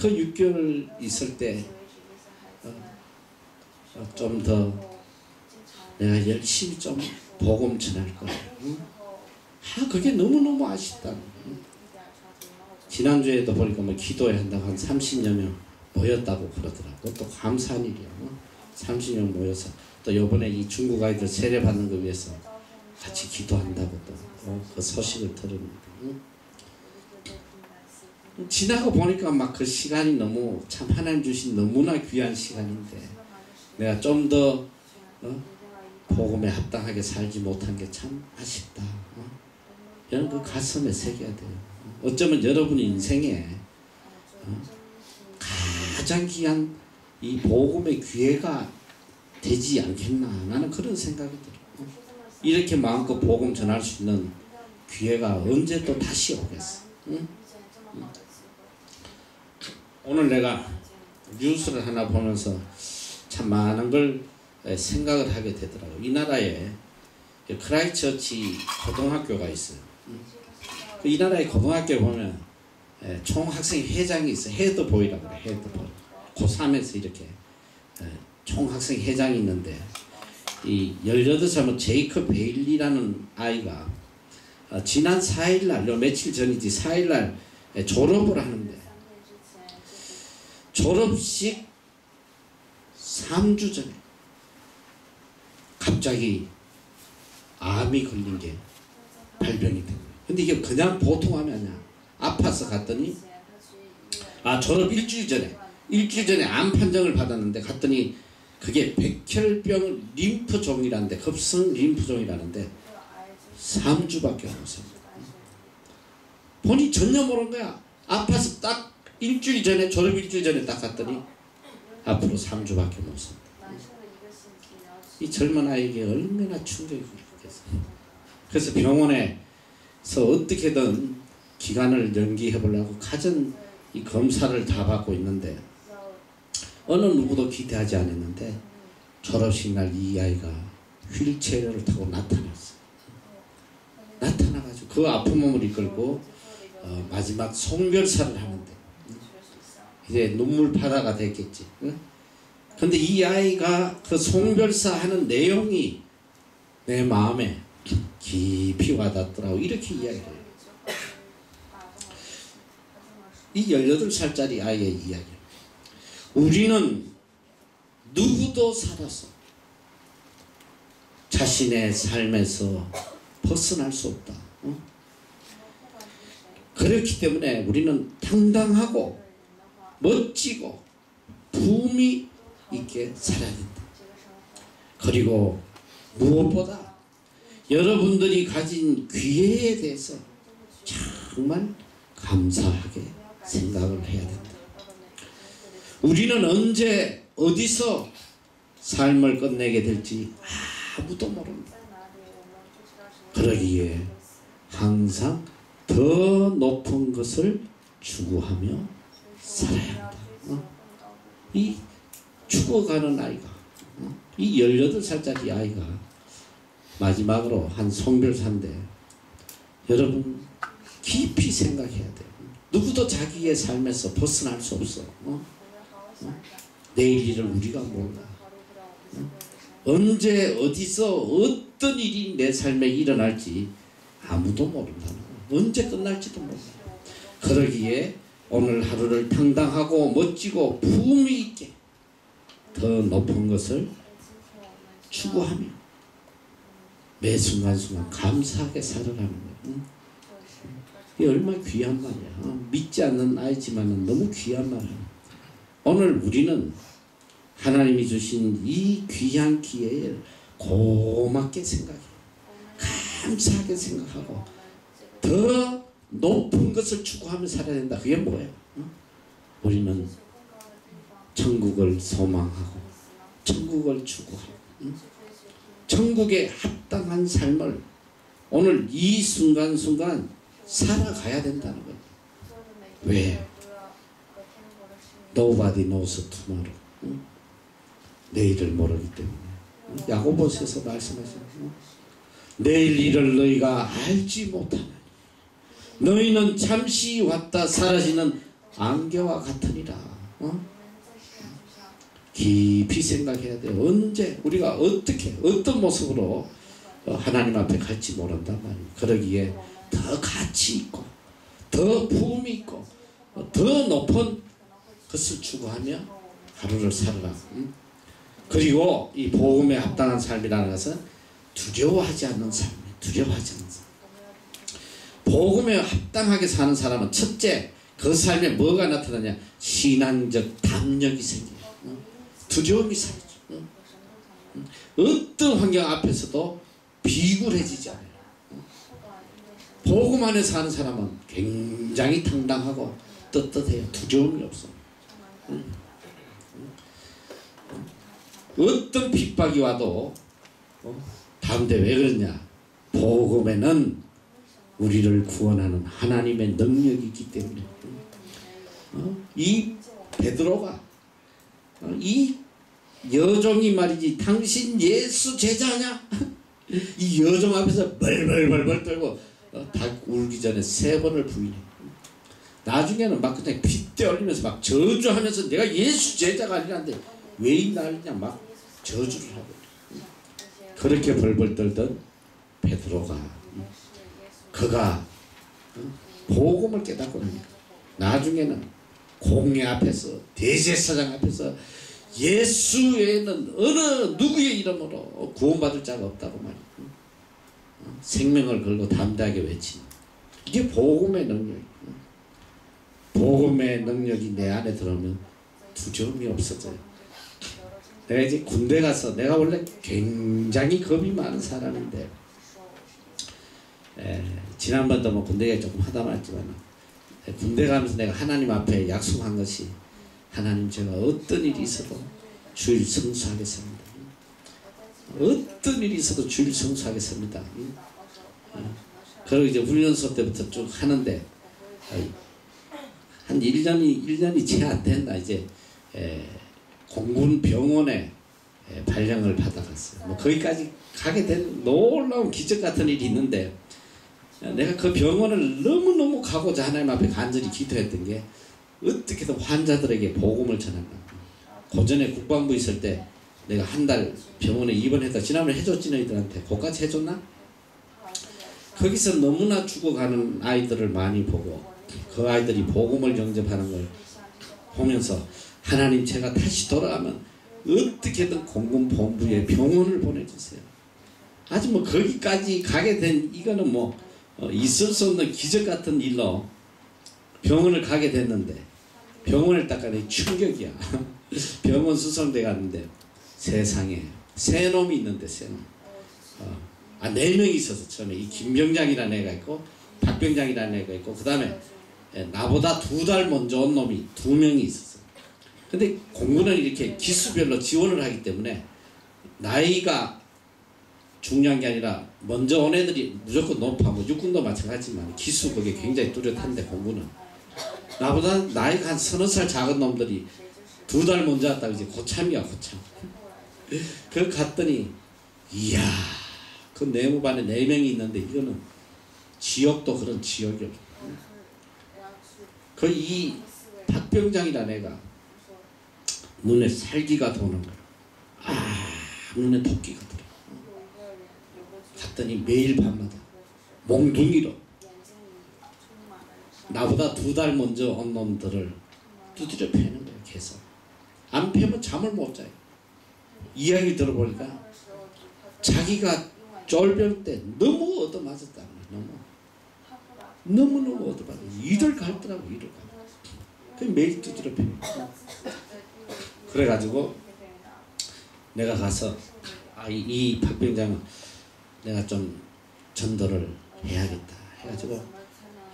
A: 그 6개월 있을 때 좀 더 내가 열심히 좀 복음 전할 거야. 그게 너무너무 아쉽다. 지난주에도 보니까 기도회 한다고 한 30여 명 모였다고 그러더라고. 그것도 감사한 일이야. 30명 모여서 또 요번에 이 중국 아이들 세례받는 거 위해서 같이 기도한다고 또 그 소식을 들었는데 지나고 보니까 그 시간이 너무 참 하나님 주신 너무나 귀한 시간인데 내가 좀 더 복음에 합당하게 살지 못한 게 참 아쉽다. 여러분 그 가슴에 새겨야 돼요. 어쩌면 여러분 인생에 가장 귀한 이 복음의 기회가 되지 않겠나, 나는 그런 생각이 들어요. 이렇게 마음껏 복음 전할 수 있는 기회가 언제 또 다시 오겠어. 오늘 내가 뉴스를 하나 보면서 참 많은 걸 생각을 하게 되더라고요. 이 나라에 크라이처치 고등학교가 있어요. 이 나라의 고등학교에 보면 총학생 회장이 있어요. 헤드보이라고 그래. 헤드보이. 고3에서 이렇게 총학생 회장이 있는데 이 18살 제이컵 베일리라는 아이가 지난 4일날, 며칠 전이지 4일날 졸업을 하는데 졸업식 3주 전에 갑자기 암이 걸린 게 발병이 된 거예요. 근데 이게 그냥 보통 암이 아니야. 아파서 갔더니 졸업 일주일 전에 암 판정을 받았는데 갔더니 그게 백혈병 림프종이라는데, 급성 림프종이라는데 3주밖에 없었습니다. 본인 전혀 모르는 거야. 아파서 딱 일주일 전에, 졸업 일주일 전에 딱 갔더니 앞으로 3주밖에 못 산다. 이 젊은 아이에게 얼마나 충격이 있겠어요. 그래서 병원에서 어떻게든 기간을 연기해 보려고 가전 이 검사를 다 받고 있는데 어느 누구도 기대하지 않았는데 졸업식 날 이 아이가 휠체어를 타고 나타났어요. 나타나가지고 그 아픈 몸을 이끌고 마지막 송별사를 하는데 이제 눈물바다가 됐겠지. 근데 이 아이가 그 송별사 하는 내용이 내 마음에 깊이 와닿더라고. 이렇게 이야기를 해요. 이 18살짜리 아이의 이야기. 우리는 누구도 살아서 자신의 삶에서 벗어날 수 없다. 그렇기 때문에 우리는 당당하고 멋지고 품위 있게 살아야 된다. 그리고 무엇보다 여러분들이 가진 기회에 대해서 정말 감사하게 생각을 해야 된다. 우리는 언제 어디서 삶을 끝내게 될지 아무도 모릅니다. 그러기에 항상 더 높은 것을 추구하며 살아야 한다. 이 죽어가는 아이가, 이 18살짜리 아이가 마지막으로 한 송별사인데 여러분 깊이 생각해야 돼요. 누구도 자기의 삶에서 벗어날 수 없어. 내일 일을 우리가 몰라. 언제 어디서 어떤 일이 내 삶에 일어날지 아무도 모른다는 거예요. 언제 끝날지도 몰라. 그러기에 오늘 하루를 당당하고 멋지고 품위 있게 더 높은 것을 추구하며 매 순간순간 감사하게 살아가는 거예요. 이게 얼마나 귀한 말이야. 믿지 않는 아이지만 너무 귀한 말이야. 오늘 우리는 하나님이 주신 이 귀한 기회를 고맙게 생각해요. 감사하게 생각하고 더 높은 것을 추구하며 살아야 된다. 그게 뭐예요? 우리는 천국을 소망하고 천국을 추구하고 천국에 합당한 삶을 오늘 이 순간순간 살아가야 된다는 거예요. 왜? Nobody knows tomorrow. 내일을 모르기 때문에. 야고보서에서 말씀하시는 내일 일을 너희가 알지 못하나니 너희는 잠시 왔다 사라지는 안개와 같으니라. 깊이 생각해야 돼요. 언제 우리가 어떻게 어떤 모습으로 하나님 앞에 갈지 모른단 말이에요. 그러기에 더 가치 있고 더 품이 있고 더 높은 것을 추구하며 하루를 살아라. 그리고 이 복음에 합당한 삶이라는 것은 두려워하지 않는 삶이에요. 두려워하지 않는 삶. 복음에 합당하게 사는 사람은 첫째 그 삶에 뭐가 나타나냐? 신앙적 담력이 생겨요. 두려움이 사라져. 어떤 환경 앞에서도 비굴해지지 않아요. 복음 안에 사는 사람은 굉장히 당당하고 떳떳해요. 두려움이 없어. 어떤 핍박이 와도 다음데 왜 그러냐? 복음에는 우리를 구원하는 하나님의 능력이 있기 때문에. 이 베드로가 이 여종이 말이지 당신 예수 제자냐? 이 여종 앞에서 벌벌벌벌 떨고 다 울기 전에 3번을 부인해. 나중에는 막 그냥 핏대 올리면서 막 저주하면서 내가 예수 제자가 아니란데 왜 이 난리냐 막 저주를 하고. 그렇게 벌벌 떨던 베드로가 그가 복음을 깨닫고 나니까 나중에는 공회 앞에서 대제사장 앞에서 예수 외에는 어느 누구의 이름으로 구원받을 자가 없다고 말이야. 생명을 걸고 담대하게 외치는 이게 복음의 능력이야. 복음의 능력이 내 안에 들어오면 두려움이 없어져요. 내가 이제 군대 가서 내가 원래 굉장히 겁이 많은 사람인데 지난번도 뭐 군대 얘기 조금 하다 말았지만 군대 가면서 내가 하나님 앞에 약속한 것이 하나님 제가 어떤 일이 있어도 주일 성수하겠습니다. 어떤 일이 있어도 주일 성수하겠습니다. 그리고 이제 훈련소 때부터 쭉 하는데 한 1년이 채 안 됐나 이제 공군 병원에 발령을 받아갔어요. 뭐 거기까지 가게 된 놀라운 기적 같은 일이 있는데 내가 그 병원을 너무너무 가고자 하나님 앞에 간절히 기도했던 게 어떻게든 환자들에게 복음을 전한다. 고전에 국방부 있을 때 내가 한 달 병원에 입원했다. 지난번에 해줬지 너희들한테. 그까지 해줬나? 거기서 너무나 죽어가는 아이들을 많이 보고 그 아이들이 복음을 영접하는 걸 보면서 하나님 제가 다시 돌아가면 어떻게든 공군본부에 병원을 보내주세요. 아주 뭐 거기까지 가게 된 이거는 뭐 있을 수 없는 기적 같은 일로 병원을 가게 됐는데 병원을 딱 가니 충격이야. 병원 수송대 갔는데 세상에 새 놈이 있는데 새 놈. 4명이 있어서 처음에 이 김병장이라는 애가 있고 박병장이라는 애가 있고 그 다음에 나보다 2달 먼저 온 놈이 2명이 있었어. 근데 공군은 이렇게 기수별로 지원을 하기 때문에 나이가 중요한 게 아니라 먼저 온 애들이 무조건 높아. 뭐 육군도 마찬가지지만 기수 그게 굉장히 뚜렷한데 공군은 나보다 나이가 한 30살 작은 놈들이 2달 먼저 왔다고 이제 고참이야 고참. 그 갔더니 이야 그 내무반에 4명이 있는데 이거는 지역도 그런 지역이 없어. 그 이 박병장이라는 애가 눈에 살기가 도는 거야. 눈에 토끼가 들어. 갔더니 매일 밤마다 몽둥이로 나보다 2달 먼저 온 놈들을 두드려 패는 거야. 계속 안 패면 잠을 못 자요. 이야기 들어보니까 자기가 쫄병 때 너무 얻어맞았다는 거야. 너무너무 얻어맞았어. 이를 갈더라고. 이를 갈. 그 매일 두드려 패는 거야. 그래가지고 내가 가서 이 박병장은 내가 좀 전도를 해야겠다 해가지고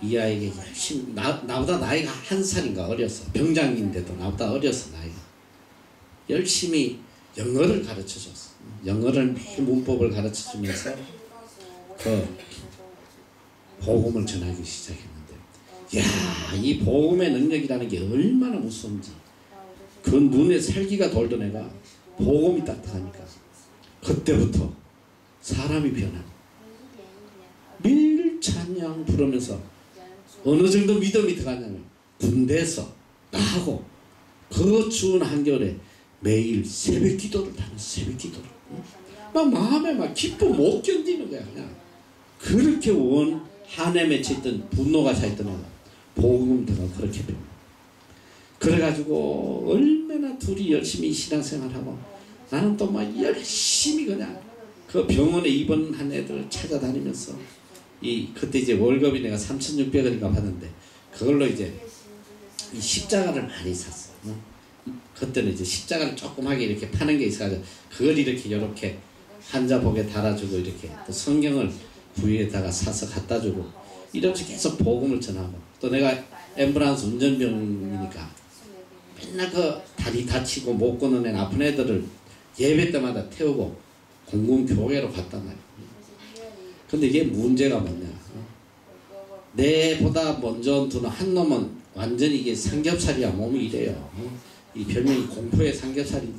A: 이 아이에게 열심히 나보다 나이가 1살인가 어렸어. 병장인데도 나보다 어렸어. 나이가 열심히 영어를 가르쳐줬어. 영어를 매일 문법을 가르쳐주면서 그 복음을 전하기 시작했는데 야, 이 복음의 능력이라는 게 얼마나 무서운지. 그 눈에 살기가 돌던 애가 복음이 딱딱하니까 그때부터 사람이 변하고 매일 찬양 부르면서 어느 정도 믿음이 들어가냐면 군대에서 나하고 그 추운 한겨울에 매일 새벽 기도를 다녔어. 새벽 기도를 막 마음에 막 기쁨 못 견디는 거야. 그냥 그렇게 한에 맺혀있던 분노가 차있던 애가 복음 들어가 그렇게 변해. 그래가지고 얼마나 둘이 열심히 신앙생활하고 나는 또 막 열심히 그냥 그 병원에 입원한 애들 찾아다니면서 그때 이제 월급이 내가 3,600원인가 받았는데 그걸로 이제 이 십자가를 많이 샀어. 그때는 이제 십자가를 조그맣게 이렇게 파는 게 있어가지고 그걸 이렇게 환자복에 달아주고 이렇게 또 성경을 부위에다가 사서 갖다주고 이러면서 계속 복음을 전하고 또 내가 앰뷸런스 운전병이니까 맨날 그 다리 다치고 못 걷는 애 아픈 애들을 예배 때마다 태우고 공군 교회로 갔단 말이야. 근데 이게 문제가 뭐냐. 내보다 먼저 온 한 놈은 완전히 이게 삼겹살이야. 몸이 이래요. 이 별명이 공포의 삼겹살이.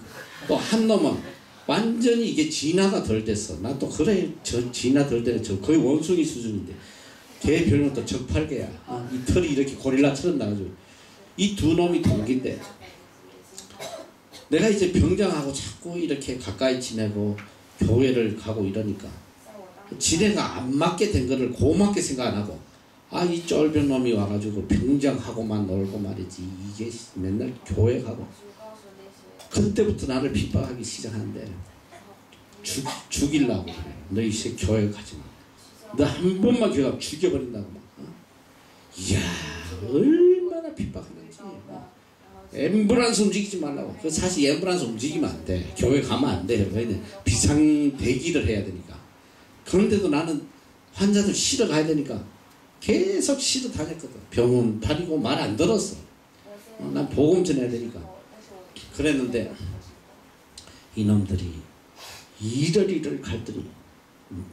A: 또 한 놈은 완전히 이게 진화가 덜 됐어. 나 또 그래. 저 진화 덜 되네. 저 거의 원숭이 수준인데. 걔 별명은 또 적팔개야. 이 털이 이렇게 고릴라처럼 나가지고. 이 두 놈이 동기인데 내가 이제 병장하고 자꾸 이렇게 가까이 지내고 교회를 가고 이러니까 지네가 안 맞게 된 거를 고맙게 생각 안 하고 이 쫄병 놈이 와가지고 병장하고만 놀고 말이지 이게 맨날 교회 가고 그때부터 나를 핍박하기 시작하는데 죽이려고 그래. 너 이 새끼 교회 가지 마. 너 한 번만 교회 가면 죽여버린다고 막. 이야 얼마나 핍박하는지. 앰뷸런스 움직이지 말라고. 그 사실 앰뷸런스 움직이면 안 돼. 교회 가면 안 돼. 왜냐면 비상 대기를 해야 되니까. 그런데도 나는 환자들 실어 가야 되니까 계속 실어 다녔거든. 병원 다니고 말 안 들었어. 난 복음 전해야 되니까. 그랬는데 이놈들이 이러리를 갈더니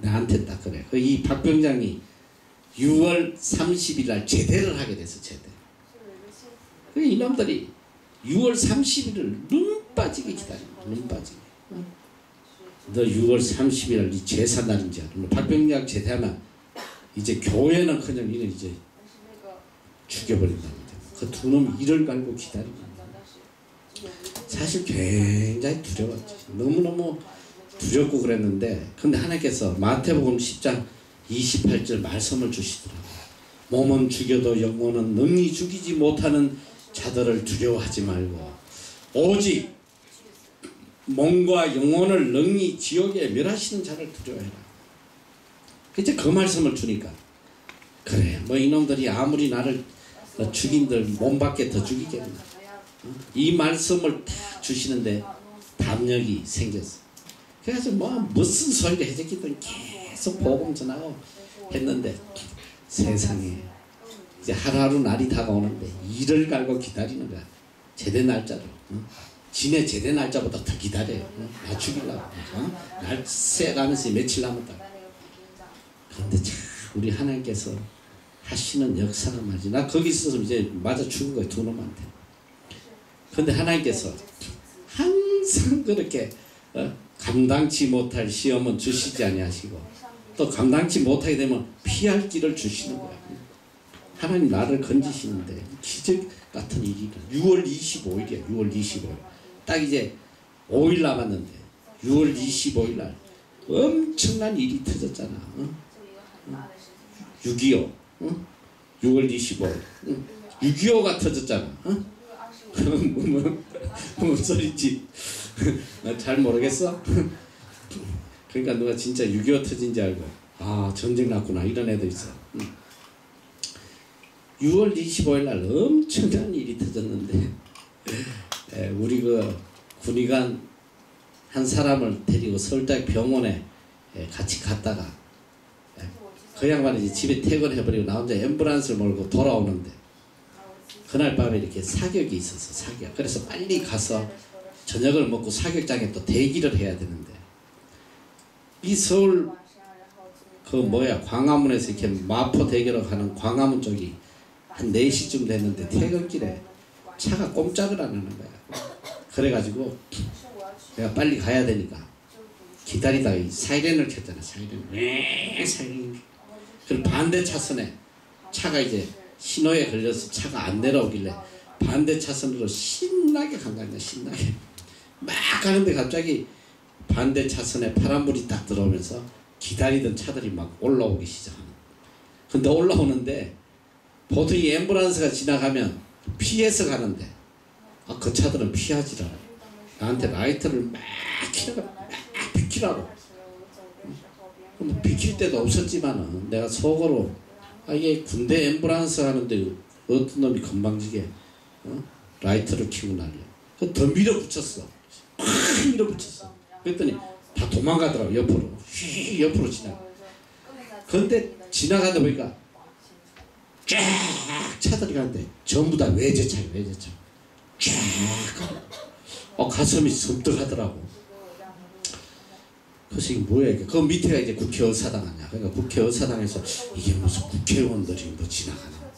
A: 나한테 딱 그래. 이 박병장이 6월 30일 날 제대를 하게 됐어. 제대. 이놈들이 6월 30일을 눈 빠지게 기다려. 눈 빠지게. 너 6월 30일 날 네 제사 날인지 알아. 박병장 제대하면 이제 교회는커녕 이는 이제 죽여버린다. 그 두 놈이 이를 갈고 기다리고. 사실 굉장히 두려웠지. 너무너무 두렵고 그랬는데, 근데 하나님께서 마태복음 10장 28절 말씀을 주시더라고요. 몸은 죽여도 영혼은 능히 죽이지 못하는 자들을 두려워하지 말고 오직 몸과 영혼을 능히 지옥에 멸하시는 자를 두려워해라. 이제 그 말씀을 주니까 그래, 뭐 이놈들이 아무리 나를 죽인들 몸밖에 더 죽이겠나. 이 말씀을 다 주시는데 담력이 생겼어. 그래서 뭐 무슨 소리를 해줬든 계속 복음 전하고 했는데, 세상에 이제 하루하루 날이 다가오는데 이를 갈고 기다리는 거야. 제대 날짜로. 지네 제대 날짜보다 더 기다려요. 나 죽이려고. 날 세가면서 며칠 남았다. 그런데 참 우리 하나님께서 하시는 역사가 말이지. 나 거기 있어서 이제 맞아 죽은 거야, 두 놈한테. 근데 하나님께서 항상 그렇게 감당치 못할 시험은 주시지 아니하시고, 또 감당치 못하게 되면 피할 길을 주시는 거야. 하나님 나를 건지시는데 기적 같은 일이 6월 25일이야. 6월 25일. 딱 이제 5일 남았는데 6월 25일 날 엄청난 일이 터졌잖아. 6.25. 6월 25일. 6.25가 터졌잖아. 뭔 소리지? 잘 모르겠어? 그러니까 누가 진짜 6.25 터진지 알고, 아, 전쟁 났구나, 이런 애들 있어. 6월 25일 날 엄청난 일이 터졌는데, 우리 그 군의관 한 사람을 데리고 서울대학 병원에 같이 갔다가, 그 양반이 이제 집에 퇴근해버리고 나 혼자 앰뷸런스를 몰고 돌아오는데, 그날 밤에 이렇게 사격이 있었어. 사격. 그래서 빨리 가서 저녁을 먹고 사격장에 또 대기를 해야 되는데, 이 서울 그 뭐야 광화문에서 이렇게 마포대교로 가는 광화문 쪽이 한 4시쯤 됐는데 퇴근길에 차가 꼼짝을 안 하는 거야. 그래가지고 내가 빨리 가야 되니까 기다리다가 이 사이렌을 켰잖아. 사이렌. 그리고 반대 차선에 차가 이제 신호에 걸려서 차가 안 내려오길래 반대 차선으로 신나게 간 거 아니야. 신나게 막 가는데 갑자기 반대 차선에 파란불이 딱 들어오면서 기다리던 차들이 막 올라오기 시작하는. 근데 올라오는데 보통 이 앰뷸런스가 지나가면 피해서 가는데, 아, 그 차들은 피하지 않아. 나한테 라이터를 막 켜가 막 비키라고. 비킬 데도 없었지만은 내가 속으로, 아, 이게 군대 앰뷸런스 하는데 어떤 놈이 건방지게 라이터를 켜고 날려. 더 밀어붙였어. 팍 밀어붙였어. 그랬더니 다 도망가더라고. 옆으로 옆으로 지나가. 그런데 지나가다 보니까 쫙 차들이 가는데 전부 다 외제차야. 외제차. 쫙 가슴이 섬뜩하더라고. 그래서 이게 뭐야 이게. 그 밑에가 이제 국회의사당 아니야. 그러니까 국회의사당에서 이게 무슨 국회의원들이 뭐 지나가나.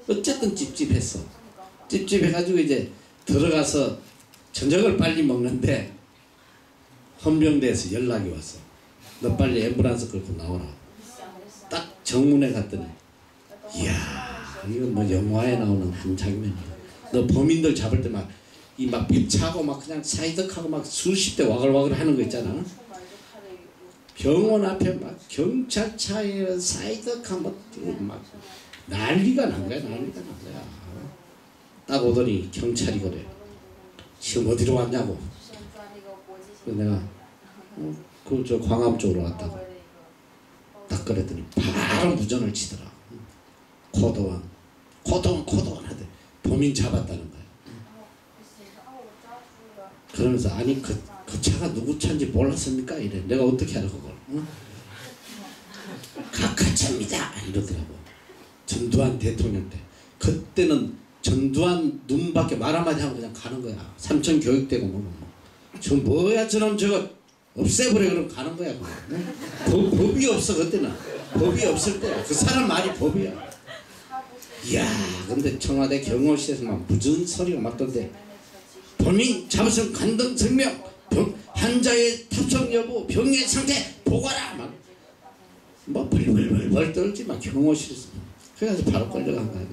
A: 어쨌든 찝찝했어. 찝찝해가지고 이제 들어가서 저녁을 빨리 먹는데 헌병대에서 연락이 왔어. 너 빨리 앰뷸런스 끌고 나오라. 딱 정문에 갔더니, 이야, 이건 뭐 영화에 나오는 한 장면이야. 너 범인들 잡을 때 막 이 막 빗차고 막 그냥 사이덕하고 막 수십 대 와글와글 하는 거 있잖아. 병원 앞에 막 경찰차에 사이덕하고 막 난리가 난 거야. 난리가 난 거야. 딱 오더니 경찰이 그래. 지금 어디로 왔냐고. 그래서 내가 그 저 광화문 쪽으로 왔다고 딱 그랬더니 바로 무전을 치더라. 코드원 하대. 범인 잡았다는 거야. 그러면서 아니 그 차가 누구 차인지 몰랐습니까? 이래. 내가 어떻게 알아 그걸? 각하차입니다 이러더라고. 전두환 대통령 때. 그때는 전두환 눈밖에 말 한마디 하고 그냥 가는 거야. 삼천 교육되고 저 뭐야 저놈 저거 없애버려 그러면 가는 거야. 법이 없어 그때는. 법이 없을 때야. 그 사람 말이 법이야. 이야 근데 청와대 경호실에서 막 무슨 소리가 맞던데 범인 잡으면 간등 증명 환자의 탑승 여부 병의 상태 보고하라 막 뭐 벌벌벌 떨지 막 경호실에서 그래가지고 바로 끌려간 거야.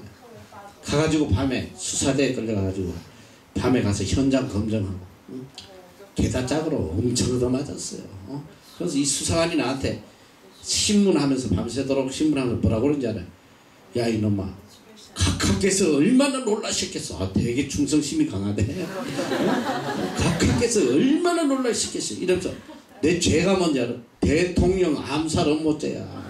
A: 가가지고 밤에 수사대에 끌려가가지고 밤에 가서 현장 검증하고 게다짝으로 엄청 얻어맞았어요. 그래서 이 수사관이 나한테 신문하면서 밤새도록 신문하면서 뭐라고 그러는지 알아요? 야 이놈아 각하께서 얼마나 놀라셨겠어. 아 되게 충성심이 강하대. 각하께서 얼마나 놀라셨겠어. 이러면서 내 죄가 뭔지 알아? 대통령 암살 업무죄야.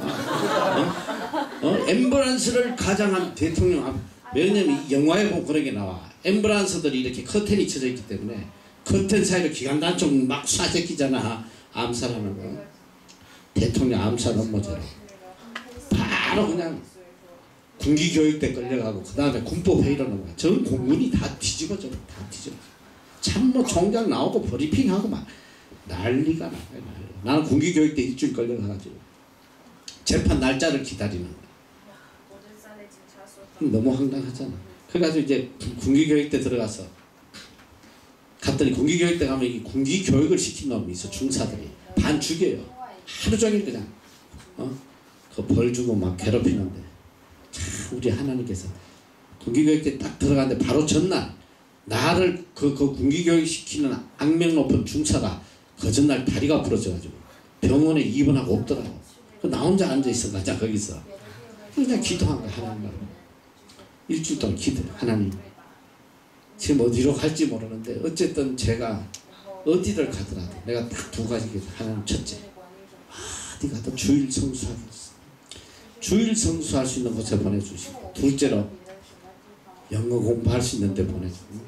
A: 앰뷸런스를 가장한 대통령 왜냐면 이 영화에 보면 그런 게 나와. 앰뷸런스들이 이렇게 커튼이 쳐져 있기 때문에 커튼 사이로 기관단총 막 쏴제끼잖아. 암살하는 거. 대통령 암살 업무죄로 바로 그냥 군기교육대 끌려가고 그 다음에 군법회의로 넘어가. 전 공군이 다 뒤집어져. 다 뒤집어. 참모 총장 나오고 브리핑하고 막 난리가 나. 나는 군기교육대 일주일 끌려가가지고 재판 날짜를 기다리는 거야. 너무 황당하잖아. 그래가지고 이제 군기교육대 들어가서 갔더니 군기교육대 가면 이 군기교육을 시킨 놈이 있어. 중사들이 반 죽여요. 하루 종일 그냥 그 벌 주고 막 괴롭히는데 참 우리 하나님께서 군기교육대 딱 들어갔는데 바로 전날 나를 그 군기교육 시키는 악명 높은 중사가 그 전날 다리가 부러져가지고 병원에 입원하고 없더라고. 나 혼자 앉아있어 가자 거기서 그냥 기도한 거야. 하나님 일주일 동안 기도. 하나님 지금 어디로 갈지 모르는데 어쨌든 제가 어디를 가더라도 내가 딱 두 가지 기도. 하나님 첫째 어디 가도 주일 성수하겠어. 주일 성수할 수 있는 곳에 보내주시고 둘째로 영어 공부할 수 있는 데 보내주고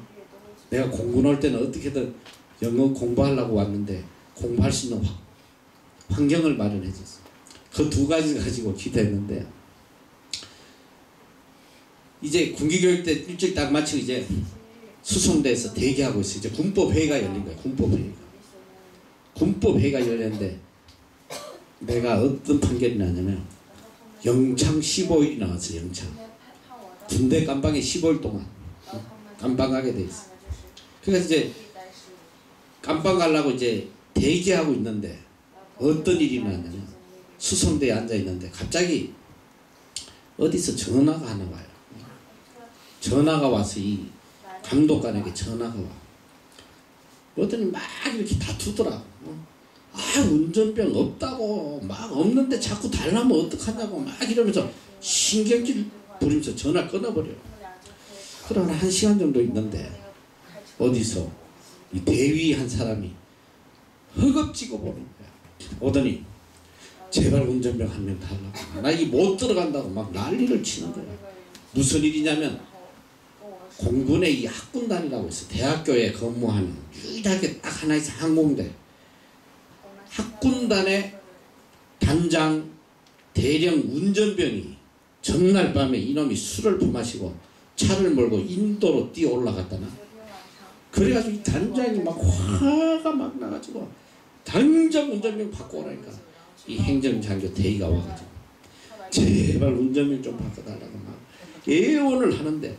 A: 내가 공군 올 때는 어떻게든 영어 공부하려고 왔는데 공부할 수 있는 환경을 마련해 줬어. 그 두 가지 가지고 기도했는데 이제 군기교육대 일주일 딱 마치고 이제 수송대에서 대기하고 있어. 이제 군법회의가 열린 거야. 군법회의가 열렸는데 내가 어떤 판결이 나냐면 영창 15일이 나왔어. 영창 군대 깜방에 15일 동안 깜방하게 돼 있어. 그래서 이제 깜방 가려고 이제 대기하고 있는데 어떤 일이 나냐면 수송대에 앉아 있는데 갑자기 어디서 전화가 하나 와요. 전화가 와서 이 감독관에게 전화가 와. 그러더니 막 이렇게 다투더라고. 운전병 없다고 막 없는데 자꾸 달라면 어떡하냐고 막 이러면서 신경질 부리면서 전화를 끊어버려. 그러나 1시간 정도 있는데 어디서 이 대위 한 사람이 허겁지겁 오는 거야. 오더니 제발 운전병 한 명 달라고. 나 이게 못 들어간다고 막 난리를 치는 거야. 무슨 일이냐면 공군의 이 학군단이라고 있어. 대학교에 근무하는 유일하게 딱 하나 있어. 항공대 학군단의 단장 대령 운전병이 전날 밤에 이놈이 술을 퍼마시고 차를 몰고 인도로 뛰어 올라갔다나. 그래가지고 이 단장이 막 화가 막 나가지고 당장 운전병 바꿔 오라니까 이 행정장교 대위가 와가지고 제발 운전병 좀 바꿔달라고 막 애원을 하는데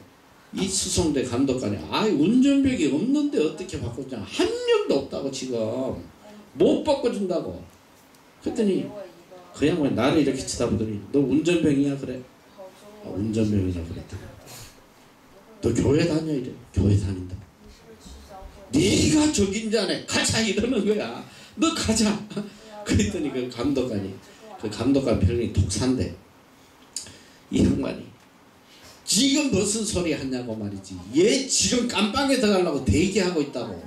A: 이 수송대 감독관이 운전병이 없는데 어떻게 바꿔주냐. 한 명도 없다고 지금 못 바꿔준다고. 그랬더니 그 양반이 나를 이렇게 쳐다보더니 너 운전병이야? 그래. 운전병이라고 그랬다. 너 교회 다녀? 이래. 교회 다닌다. 네가 적인 자네 가자 이러는 거야. 너 가자. 그랬더니 그 감독관 별명이 독산데 이 양반이 지금 무슨 소리 하냐고 말이지. 얘 지금 깜빵에 들어가려고 대기하고 있다고.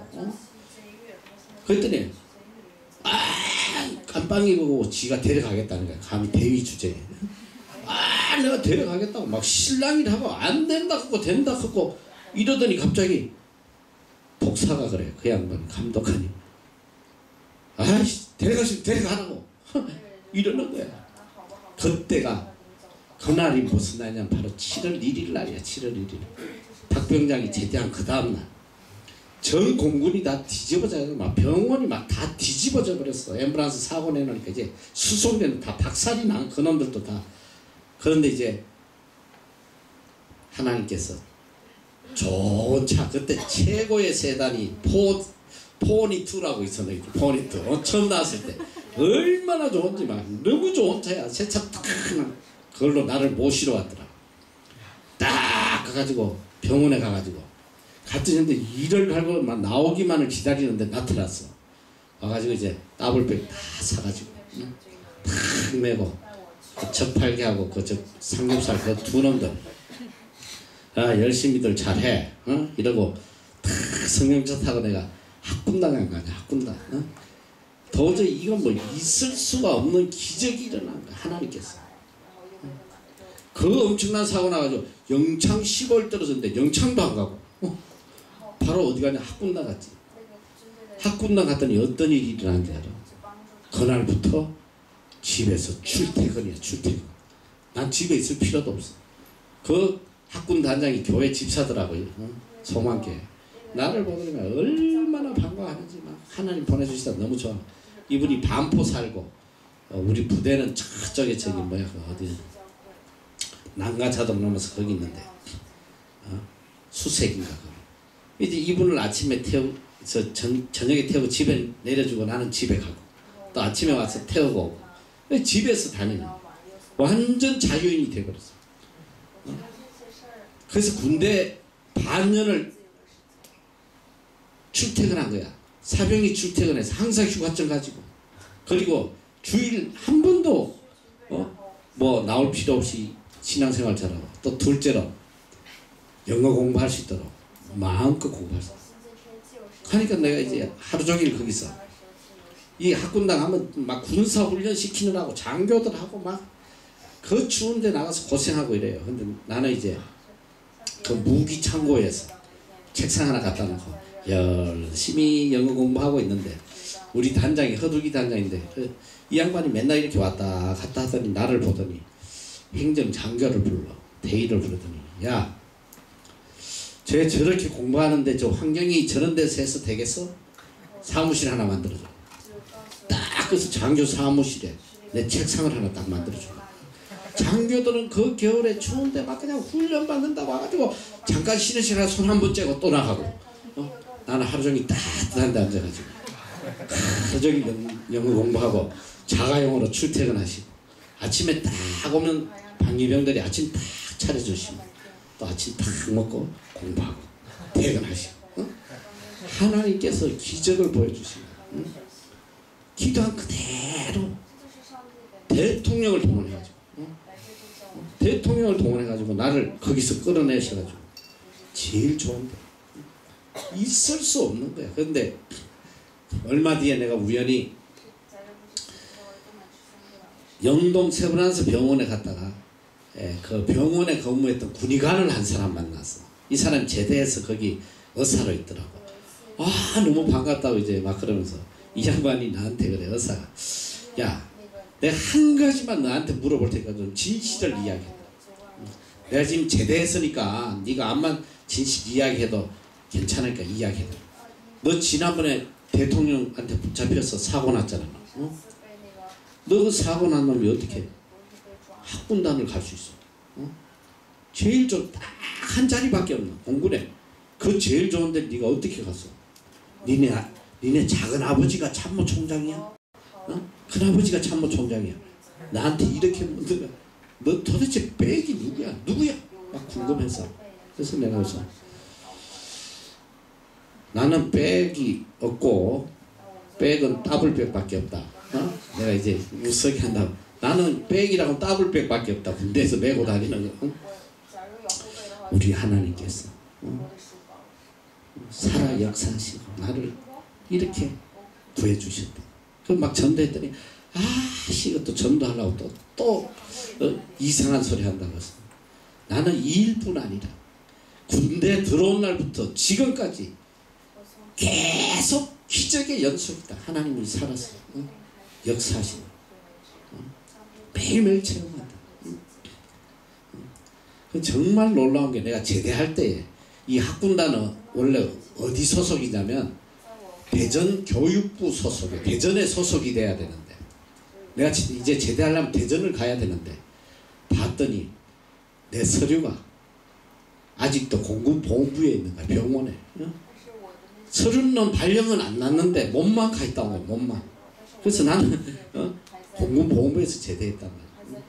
A: 그랬더니 깜빵이 보고 지가 데려가겠다는 거야. 감히 대위 주제에. 내가 데려가겠다고 막 신랑이라고 안 된다 하고 된다 하고 이러더니 갑자기 독사가 그래. 그 양반 감독하니 데려가시면 데려가라고 이러는 거야. 그때가 그날이 무슨 날이냐면 바로 7월 1일 날이야. 7월 1일. 박 병장이 제대한 그 다음날 전 공군이 다 뒤집어져서 막 병원이 막 다 뒤집어져 버렸어. 앰뷸런스 사고 내놓으니까 이제 수송대는 다 박살이 난 그놈들도 다. 그런데 이제 하나님께서 좋은 차, 그때 최고의 세단이 포니투라고 있었는데, 포니투 처음 나왔을 때 얼마나 좋은지 막 너무 좋은 차야. 새 차 딱 그걸로 나를 모시러 왔더라. 딱 가가지고 병원에 가가지고 갔더니 일을 갈고 막 나오기만을 기다리는데 나타났어. 와가지고 이제 더블백 다 사가지고 탁 메고 그 젓팔개하고 그 삼겹살 그 두 놈들 열심히들 잘해 이러고 탁 승용차 타고 내가 학군당 간 거 아니야. 학군당. 도저히 이건 뭐 있을 수가 없는 기적이 일어난 거야. 하나님께서. 그 엄청난 사고 나가지고 영창 시골 떨어졌는데 영창도 안 가고 바로 어디 가냐. 학군당 갔지. 학군당 갔더니 어떤 일이 일어난지 알아? 그날부터 집에서 출퇴근이야. 출퇴근. 난 집에 있을 필요도 없어. 그 학군 단장이 교회 집사더라고요. 송환교회. 나를 보더니 얼마나 반가워하는지 막 하나님 보내주시다 너무 좋아. 이분이 반포 살고 우리 부대는 저쪽에 저기 뭐야 그 어디 난가차도 넘어서 거기 있는데 수색인가 그. 이제 이분을 아침에 저녁에 태우고 집에 내려주고 나는 집에 가고 또 아침에 와서 태우고 오고 집에서 다니는 완전 자유인이 되어버렸어. 그래서 군대 반년을 출퇴근한 거야. 사병이 출퇴근해서 항상 휴가증 가지고 그리고 주일 한 번도 뭐 나올 필요 없이 신앙생활 잘하고 또 둘째로 영어 공부할 수 있도록 마음껏 공부할 수 있도록 그러니까 내가 이제 하루 종일 거기서 이 학군당 하면 막 군사훈련 시키느라고 장교들하고 막 그 추운데 나가서 고생하고 이래요. 근데 나는 이제 그 무기 창고에서 책상 하나 갖다 놓고 열심히 영어 공부하고 있는데 우리 단장이 허둥이 단장인데 이 양반이 맨날 이렇게 왔다 갔다 하더니 나를 보더니 행정장교를 불러 대의를 부르더니 야 쟤 저렇게 공부하는데 저 환경이 저런 데서 해서 되겠어? 사무실 하나 만들어줘. 딱 그래서 장교 사무실에 내 책상을 하나 딱 만들어줘. 장교들은 그 겨울에 추운데 막 그냥 훈련 받는다고 와가지고 잠깐 쉬는 시간에 손 한 번 째고 또 나가고 나는 하루 종일 따뜻한 데 앉아가지고 하루 종일 영어 공부하고 자가용으로 출퇴근하시고 아침에 딱 오면 방위병들이 아침 딱 차려주시고 또 아침 딱 먹고 공부하고 퇴근하시고 하나님께서 기적을 보여주시고 기도한 그대로 대통령을 동원해가지고 대통령을 동원해가지고 나를 거기서 끌어내셔가지고 제일 좋은데 있을 수 없는 거야. 그런데 얼마 뒤에 내가 우연히 영동 세브란스 병원에 갔다가 그 병원에 근무했던 군의관을 한 사람 만났어. 이 사람 제대해서 거기 의사로 있더라고. 아 너무 반갑다고 이제 막 그러면서 이 양반이 나한테 그래. 의사가 야 내가 한 가지만 너한테 물어볼 테니까 좀 진실을 이야기해. 내가 지금 제대했으니까 네가 암만 진실 이야기해도 괜찮으니까 이야기해. 너 지난번에 대통령한테 붙잡혀서 사고 났잖아. 너 그 사고 난 놈이 어떻게 학군단을 갈 수 있어? 제일 좀 딱 한 자리밖에 없는 공군에 그 제일 좋은데 네가 어떻게 갔어? 니네 작은 아버지가 참모총장이야? 큰아버지가 참모총장이야. 나한테 이렇게 묻더라. 너 도대체 백이 누구야? 누구야? 막 궁금해서. 그래서 내가 그래서 나는 백이 없고 백은 더블백밖에 없다. 내가 이제 우스하게 한다고. 나는 백이라고 더블백밖에 없다. 군대에서 메고 다니는 거. 우리 하나님께서 살아 역사하시고 나를 이렇게 구해주셨다. 그럼 막 전도했더니 이것도 전도하려고 또 이상한 소리 한다고 했어. 나는 이 일뿐 아니라 군대 들어온 날부터 지금까지 계속 기적의 연속이다. 하나님이 살아서 역사하시는 매일매일 체험한다. 정말 놀라운 게 내가 제대할 때에 이 학군단은 원래 어디 소속이냐면 대전 교육부 소속이에요. 대전에 소속이 돼야 되는데 내가 이제 제대하려면 대전을 가야 되는데 봤더니 내 서류가 아직도 공군보훈부에 있는 거야. 병원에. 서류는 발령은 안 났는데 몸만 가 있다고 해. 몸만. 그래서 나는 공군보훈부에서 제대했단 말이야.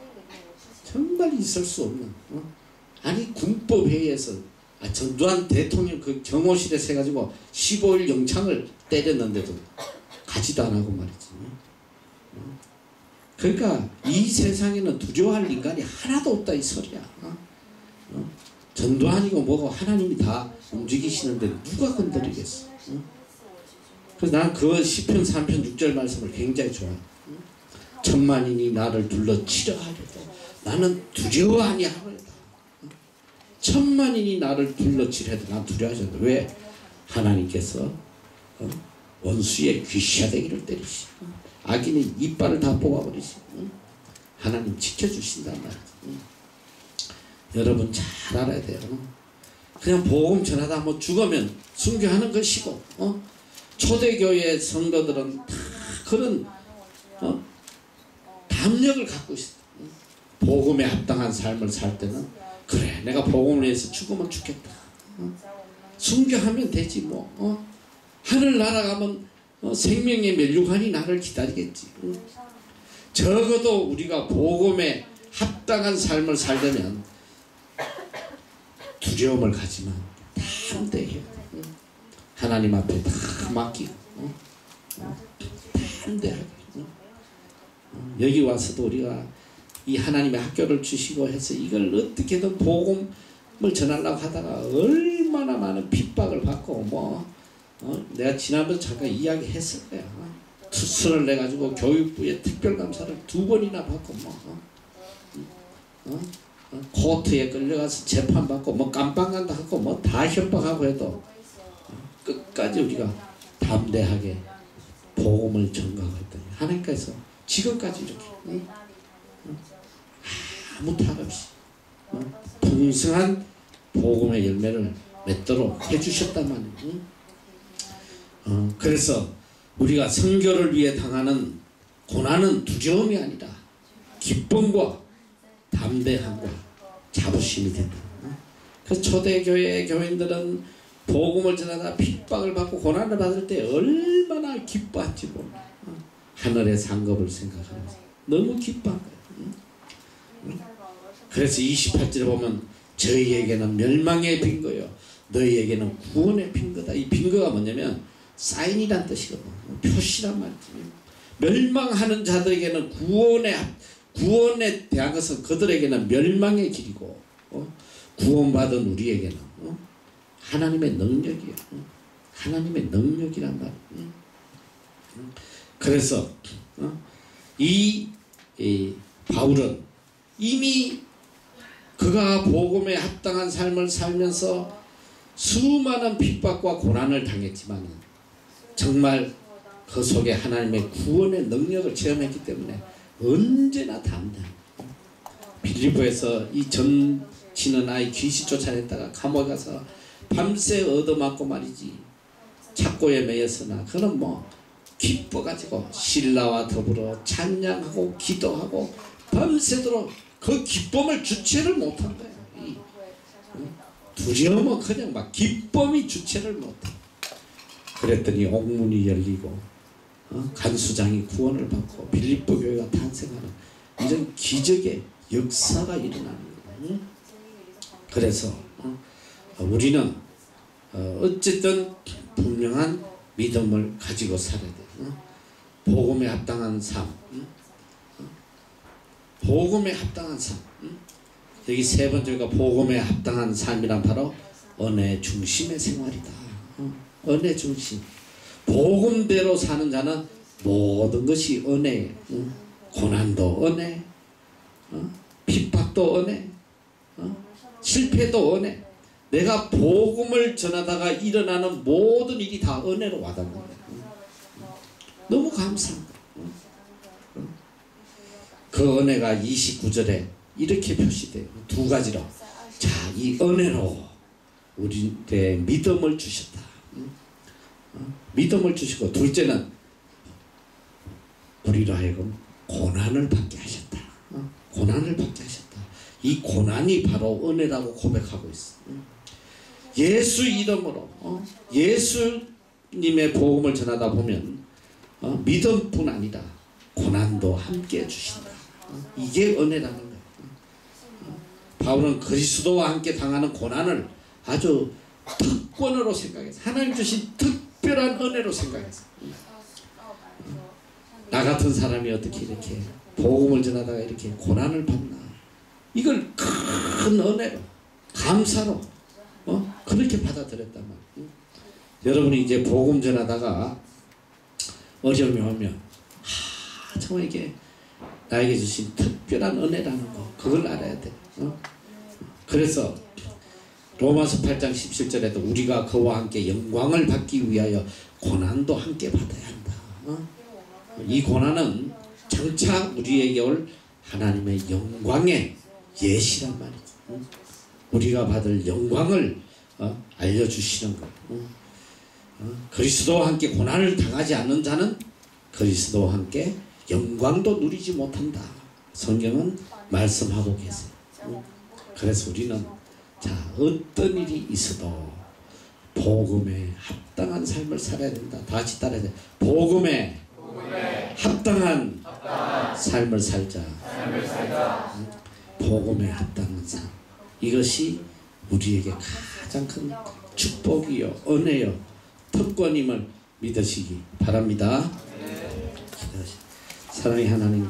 A: 정말 있을 수 없는. 아니 군법회의에서 전두환 대통령 그 경호실에서 해가지고 15일 영창을 때렸는데도 가지도 안 하고 말이지. 그러니까 이 세상에는 두려워할 인간이 하나도 없다 이 소리야. 전두환이고 뭐고 하나님이 다 움직이시는데 누가 건드리겠어. 그래서 나는 그 시편 3편 6절 말씀을 굉장히 좋아해. 천만인이 나를 둘러 치려하려도 나는 두려워 아니하노이다. 천만인이 나를 둘러 치려도 난 두려워하지 않는다. 왜? 하나님께서 원수의 귀샤대기를 때리시. 악인의 이빨을 다 뽑아버리시. 하나님 지켜주신단 말이지. 여러분 잘 알아야 돼요. 그냥 복음 전하다 뭐 죽으면 순교하는 것이고 초대교회 성도들은 다 그런 담력을 갖고 있어. 복음에 합당한 삶을 살 때는 그래 내가 복음을 위해서 죽으면 죽겠다. 순교하면 되지 뭐. 하늘나라 가면 생명의 면류관이 나를 기다리겠지. 적어도 우리가 복음에 합당한 삶을 살려면 두려움을 가지만 담대해요. 하나님 앞에 다 맡기고 담대하게. 여기 와서도 우리가 이 하나님의 학교를 주시고 해서 이걸 어떻게든 복음을 전하려고 하다가 얼마나 많은 핍박을 받고 내가 지난번에 잠깐 이야기했을 거야. 투수를 내가지고 교육부에 특별감사를 2번이나 받고 코트에 끌려가서 재판받고 깜빵간다 하고 다 협박하고 해도 끝까지 우리가 담대하게 복음을 전가하고 했더니 하나님께서 지금까지 이렇게 아무 탈 없이 풍성한 복음의 열매를 맺도록 해주셨단 말이에요. 그래서 우리가 선교를 위해 당하는 고난은 두려움이 아니라 기쁨과 담대함과 자부심이 된다. 그래서 초대교회 교인들은 복음을 전하다 핍박을 받고 고난을 받을 때 얼마나 기뻐한지 몰라. 하늘의 상급을 생각하면서 너무 기뻐한 거예요. 그래서 28절에 보면 저희에게는 멸망의 빈거요 너희에게는 구원의 빈거다. 이 빈거가 뭐냐면 사인이란 뜻이거든. 표시란 말이지. 멸망하는 자들에게는 구원에 대한 것은 그들에게는 멸망의 길이고 구원받은 우리에게는 하나님의 능력이에요. 하나님의 능력이란 말이에요. 그래서 이 바울은 이미 그가 복음에 합당한 삶을 살면서 수많은 핍박과 고난을 당했지만 정말 그 속에 하나님의 구원의 능력을 체험했기 때문에 언제나 담대합니다. 빌립보에서 이 점치는 아이 귀신 쫓아냈다가 감옥에 가서 밤새 얻어맞고 말이지 착고에 매였으나 그는 기뻐가지고 신라와 더불어 찬양하고 기도하고 밤새도록 그 기쁨을 주체를 못한 거예요. 두려움은 그냥 기쁨이 주체를 못해. 그랬더니 옥문이 열리고 간수장이 구원을 받고 빌립보 교회가 탄생하는 이런 기적의 역사가 일어나는 거예요. 그래서 우리는 어쨌든 분명한 믿음을 가지고 살아야 돼요. 복음에 합당한 삶. 복음에 합당한 삶. 여기 세 번째가 복음에 합당한 삶이란 바로 은혜 중심의 생활이다. 은혜 중심. 복음대로 사는 자는 모든 것이 은혜예요. 고난도 은혜, 핍박도 은혜, 실패도 은혜. 내가 복음을 전하다가 일어나는 모든 일이 다 은혜로 와닿는 거예요. 너무 감사합니다. 그 은혜가 29절에 이렇게 표시돼요. 두 가지로. 자, 이 은혜로 우리의 믿음을 주셨다. 믿음을 주시고, 둘째는 우리로 하여금 고난을 받게 하셨다. 고난을 받게 하셨다. 이 고난이 바로 은혜라고 고백하고 있어. 예수 이름으로 예수님의 복음을 전하다 보면 믿음뿐 아니라 고난도 함께 해주신다. 이게 은혜라는 거야. 바울은 그리스도와 함께 당하는 고난을 아주 특권으로 생각해서, 하나님 주신 특별한 은혜로 생각해서, 나 같은 사람이 어떻게 이렇게 복음을 전하다가 이렇게 고난을 받나, 이걸 큰 은혜로, 감사로 그렇게 받아들였단 말이에요. 여러분이 이제 복음 전하다가 어려움이 오면 정말 이게 나에게 주신 특별한 은혜라는 거, 그걸 알아야 돼. 그래서 로마서 8장 17절에도 우리가 그와 함께 영광을 받기 위하여 고난도 함께 받아야 한다. 이 고난은 장차 우리에게 올 하나님의 영광의 예시란 말이죠. 우리가 받을 영광을 알려주시는 것. 그리스도와 함께 고난을 당하지 않는 자는 그리스도와 함께 영광도 누리지 못한다. 성경은 말씀하고 계세요. 그래서 우리는 어떤 일이 있어도 복음에 합당한 삶을 살아야 된다. 다 같이 따라야 돼. 복음에 합당한 삶을 살자. 복음에 합당한 삶. 이것이 우리에게 가장 큰 축복이요, 은혜요, 특권임을 믿으시기 바랍니다. 사랑의 하나님,